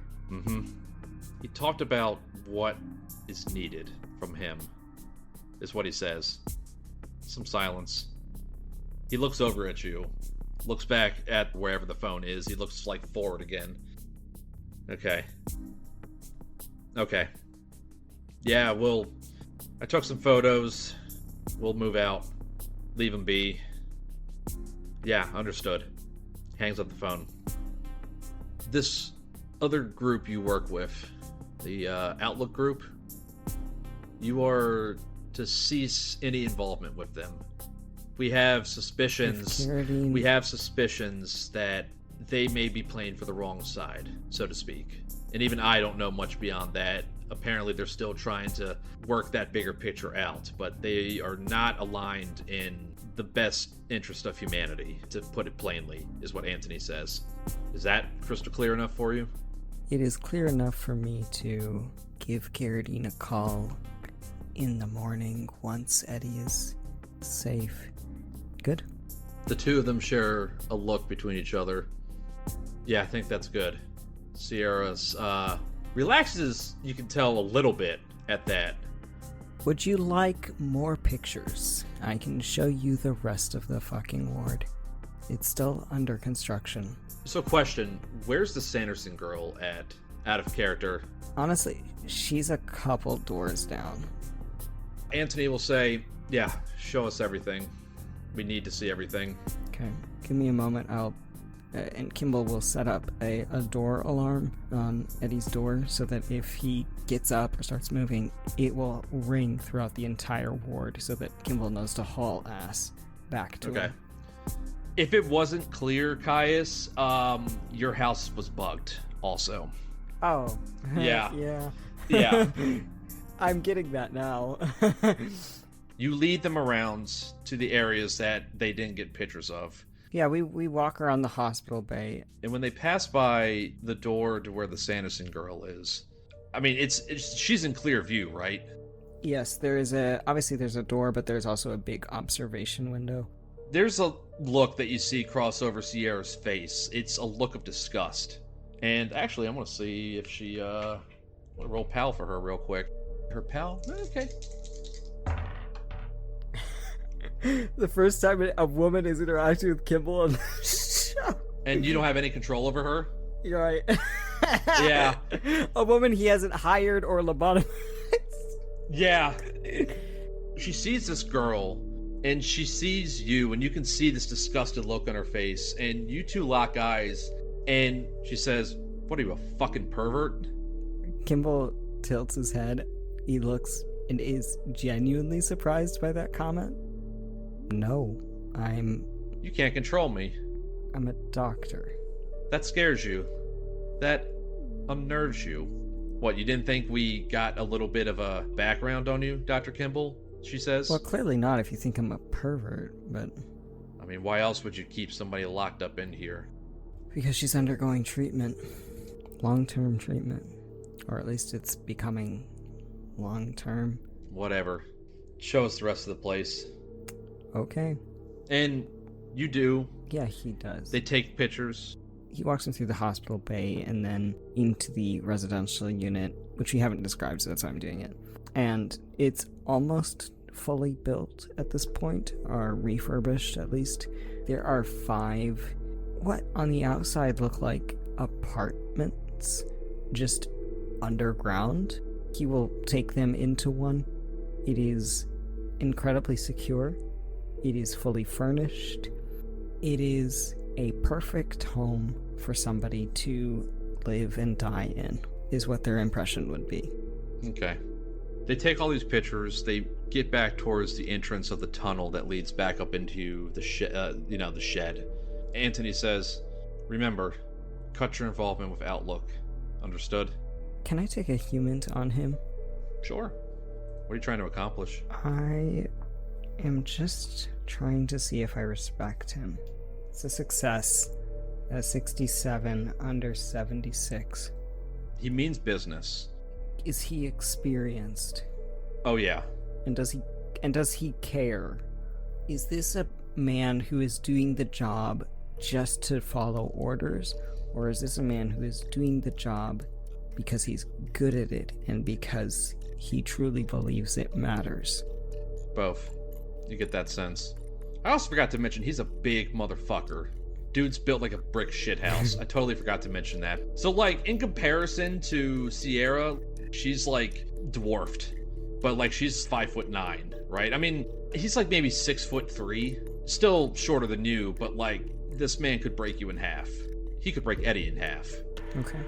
He talked about what is needed from him, is what he says. Some silence. He looks over at you, looks back at wherever the phone is. He looks like forward again. Okay. Yeah, I took some photos. We'll move out. Leave him be. Yeah, understood. Hangs up the phone. This other group you work with, the Outlook group, you are to cease any involvement with them. We have suspicions. We have suspicions that they may be playing for the wrong side, so to speak. And even I don't know much beyond that. Apparently they're still trying to work that bigger picture out, but they are not aligned in the best interest of humanity, to put it plainly, is what Anthony says. Is that crystal clear enough for you? It is clear enough for me to give Carradine a call in the morning once Eddie is safe. Good? The two of them share a look between each other. Yeah, I think that's good. Sierra's relaxes, you can tell, a little bit at that. Would you like more pictures? I can show you the rest of the fucking ward. It's still under construction. So question, where's the Sanderson girl at? Out of character. Honestly, she's a couple doors down. Anthony will say, yeah, show us everything. We need to see everything. Okay, give me a moment. And Kimble will set up a door alarm on Eddie's door so that if he gets up or starts moving, it will ring throughout the entire ward so that Kimble knows to haul ass back to him. If it wasn't clear, Caius, your house was bugged also. Oh. Yeah. Yeah. I'm getting that now. You lead them around to the areas that they didn't get pictures of. Yeah, we walk around the hospital bay. And when they pass by the door to where the Sanderson girl is, I mean, she's in clear view, right? Yes, obviously there's a door, but there's also a big observation window. There's a look that you see cross over Sierra's face. It's a look of disgust. And actually, I'm going to see if she, I'm going to roll pal for her real quick. Her pal? Okay. The first time a woman is interacting with Kimble on the show. And you don't have any control over her? You're right. Yeah. A woman he hasn't hired or lobotomized. Yeah. She sees this girl, and she sees you, and you can see this disgusted look on her face, and you two lock eyes, And she says, "What are you, a fucking pervert?" Kimble tilts his head. He looks and is genuinely surprised by that comment. No, You can't control me. I'm a doctor. That scares you. That unnerves you. What, you didn't think we got a little bit of a background on you, Dr. Kimble? She says. Well, clearly not if you think I'm a pervert, but... I mean, why else would you keep somebody locked up in here? Because she's undergoing treatment. Long-term treatment. Or at least it's becoming long-term. Whatever. Show us the rest of the place. Okay. And you do. Yeah, he does. They take pictures. He walks him through the hospital bay and then into the residential unit, which we haven't described, so that's why I'm doing it. And it's almost fully built at this point, or refurbished at least. There are 5, what on the outside look like apartments, just underground. He will take them into one. It is incredibly secure. It is fully furnished. It is a perfect home for somebody to live and die in, is what their impression would be. Okay. They take all these pictures. They get back towards the entrance of the tunnel that leads back up into the the shed. Anthony says, "Remember, cut your involvement with Outlook. Understood?" Can I take a human on him? Sure. What are you trying to accomplish? I am just trying to see if I respect him. It's a success. A 67 under 76. He means business. Is he experienced? Oh yeah. And does he care? Is this a man who is doing the job just to follow orders, or is this a man who is doing the job because he's good at it and because he truly believes it matters? Both. You get that sense. I also forgot to mention he's a big motherfucker. Dude's built like a brick shithouse. I totally forgot to mention that. So, like, in comparison to Sierra, she's, like, dwarfed. But, like, she's 5'9", right? I mean, he's, like, maybe 6'3". Still shorter than you, but, like, this man could break you in half. He could break Eddie in half. Okay.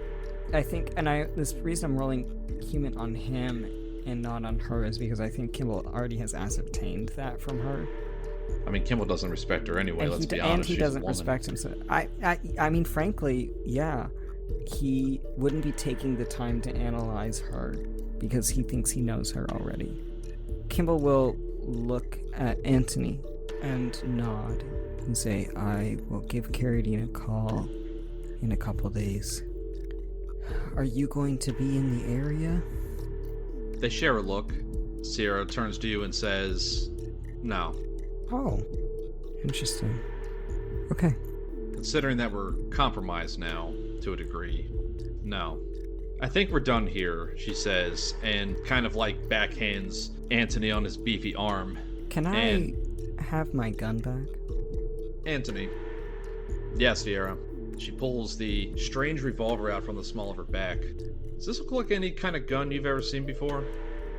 I think, this reason I'm rolling human on him and not on her is because I think Kimble already has ascertained that from her. I mean, Kimble doesn't respect her anyway, let's be honest. And he She's doesn't a woman. respect him, so I mean, frankly, yeah, he wouldn't be taking the time to analyze her because he thinks he knows her already. Kimble will look at Anthony and nod and say, "I will give Carradine a call in a couple days. Are you going to be in the area?" They share a look. Sierra turns to you and says, "No." Oh, interesting. Okay. Considering that we're compromised now, to a degree, no. "I think we're done here," she says, and kind of like backhands Anthony on his beefy arm. Can I have my gun back? Anthony. "Yes, Sierra." She pulls the strange revolver out from the small of her back. "Does this look like any kind of gun you've ever seen before?"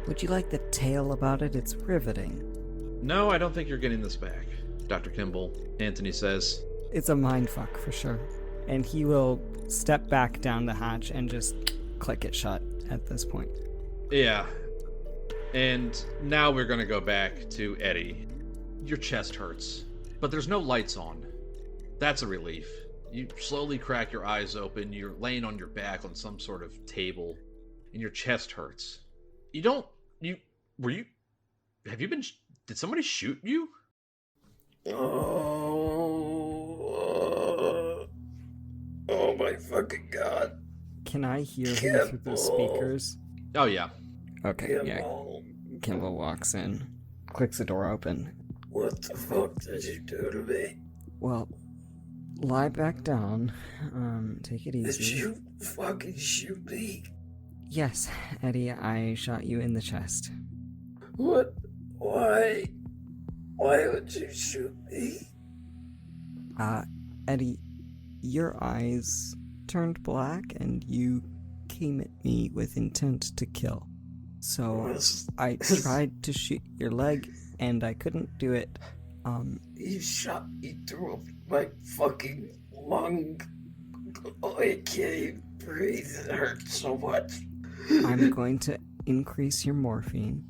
Would you like the tale about it? It's riveting. "No, I don't think you're getting this back, Dr. Kimble," Anthony says. It's a mindfuck for sure. And he will step back down the hatch and just click it shut at this point. Yeah. And now we're gonna go back to Eddie. Your chest hurts, but there's no lights on. That's a relief. You slowly crack your eyes open, you're laying on your back on some sort of table, and your chest hurts. Did somebody shoot you? Oh my fucking god. Can I hear him through the speakers? Oh yeah. Okay, yeah. Kimble walks in, clicks the door open. What the fuck did you do to me? Well, lie back down. Take it easy. Did you fucking shoot me? Yes, Eddie, I shot you in the chest. What? Why? Why would you shoot me? Eddie, your eyes turned black and you came at me with intent to kill. So I tried to shoot your leg and I couldn't do it. You shot me through my fucking lung I can't even breathe. It hurts so much. I'm going to increase your morphine.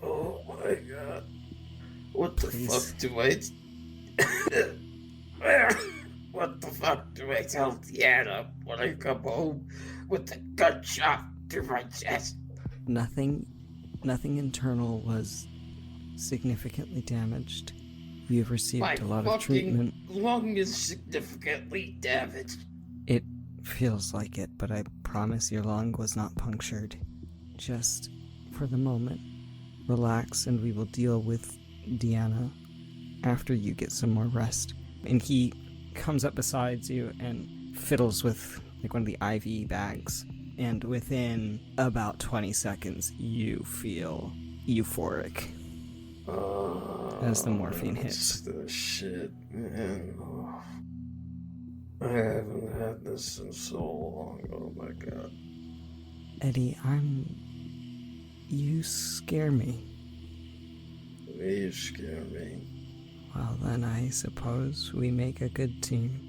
Oh my god. What the Please. fuck do I... What the fuck do I tell Deanna when I come home with the gunshot through my chest? Nothing internal was significantly damaged. You've received My a lot fucking of treatment. lung is significantly damaged. It feels like it, but I promise your lung was not punctured. Just for the moment, relax and we will deal with Deanna after you get some more rest. And he comes up beside you and fiddles with like one of the IV bags. And within about 20 seconds, you feel euphoric as the morphine hits. The shit, man. Oh. I haven't had this in so long. Oh my god. Eddie, you scare me. You scare me. Well, then I suppose we make a good team.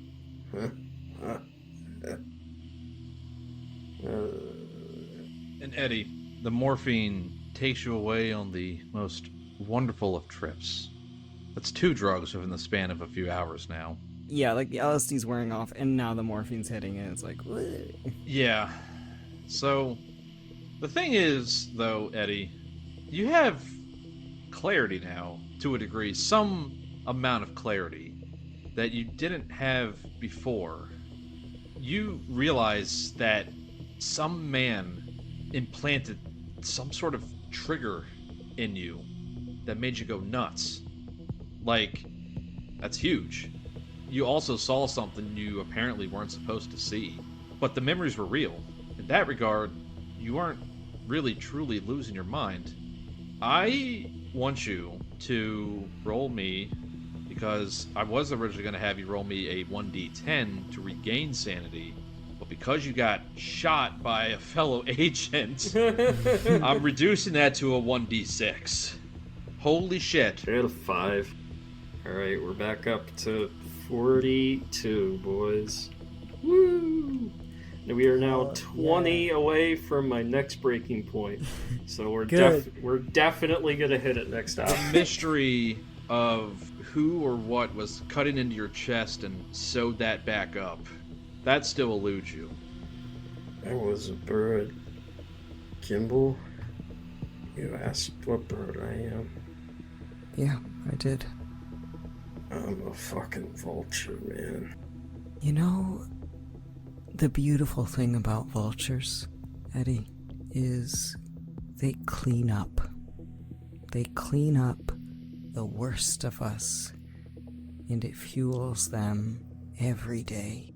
And Eddie, the morphine takes you away on the most wonderful of trips. That's 2 drugs within the span of a few hours now. Yeah, like the LSD's wearing off, and now the morphine's hitting, and it's like, "Whoa." Yeah. So, the thing is, though, Eddie, you have clarity now, to a degree, some amount of clarity that you didn't have before. You realize that some man implanted some sort of trigger in you that made you go nuts. Like, that's huge. You also saw something you apparently weren't supposed to see, but the memories were real. In that regard, you aren't really truly losing your mind. I want you to roll me, because I was originally going to have you roll me a 1d10 to regain sanity, but because you got shot by a fellow agent, I'm reducing that to a 1d6. Holy shit. I got a 5. Alright, we're back up to 42, boys. Woo! And we are now 20 away from my next breaking point. So we're definitely going to hit it next time. The mystery of who or what was cutting into your chest and sewed that back up, that still eludes you. I was a bird. Kimble, you asked what bird I am. Yeah, I did. I'm a fucking vulture, man. You know, the beautiful thing about vultures, Eddie, is they clean up. They clean up the worst of us, and it fuels them every day.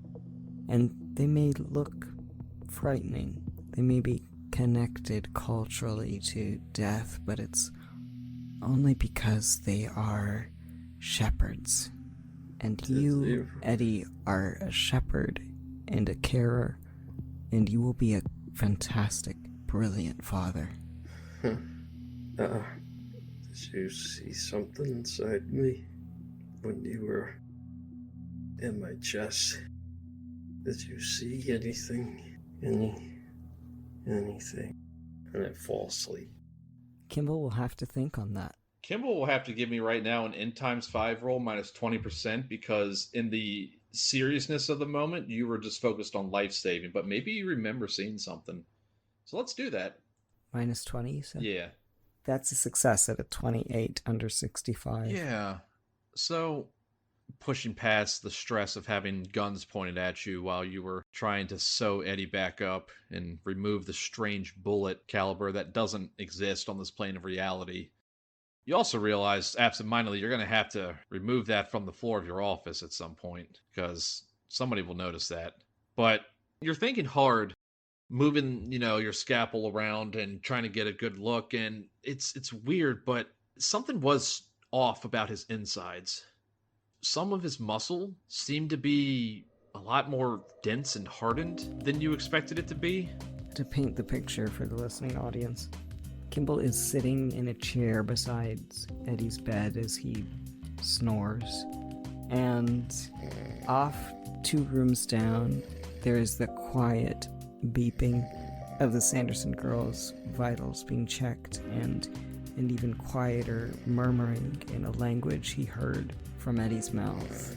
And they may look frightening. They may be connected culturally to death, but it's only because they are shepherds. And you, Eddie, are a shepherd and a carer, and you will be a fantastic, brilliant father. Did you see something inside me when you were in my chest? Did you see anything? Anything? And I fall asleep. Kimble will have to think on that. Kimble will have to give me right now an N times 5 roll minus 20%, because in the seriousness of the moment, you were just focused on life saving, but maybe you remember seeing something. So let's do that. Minus 20, you said? Yeah. That's a success at a 28 under 65. Yeah. So, pushing past the stress of having guns pointed at you while you were trying to sew Eddie back up and remove the strange bullet caliber that doesn't exist on this plane of reality, you also realize absentmindedly you're going to have to remove that from the floor of your office at some point, because somebody will notice that. But you're thinking hard, moving, your scalpel around and trying to get a good look, and it's weird, but something was off about his insides. Some of his muscle seemed to be a lot more dense and hardened than you expected it to be. To paint the picture for the listening audience, Kimble is sitting in a chair beside Eddie's bed as he snores, and off 2 rooms down there is the quiet beeping of the Sanderson girls' vitals being checked, and an even quieter murmuring in a language he heard from Eddie's mouth,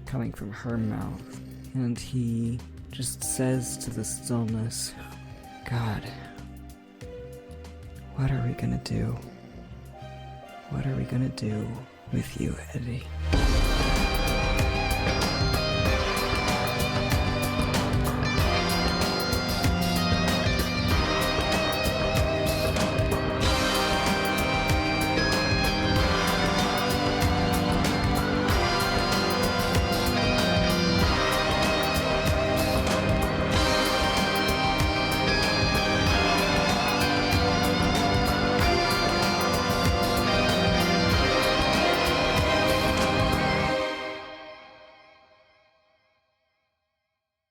coming from her mouth. And he just says to the stillness, God, what are we gonna do? What are we gonna do with you, Eddie?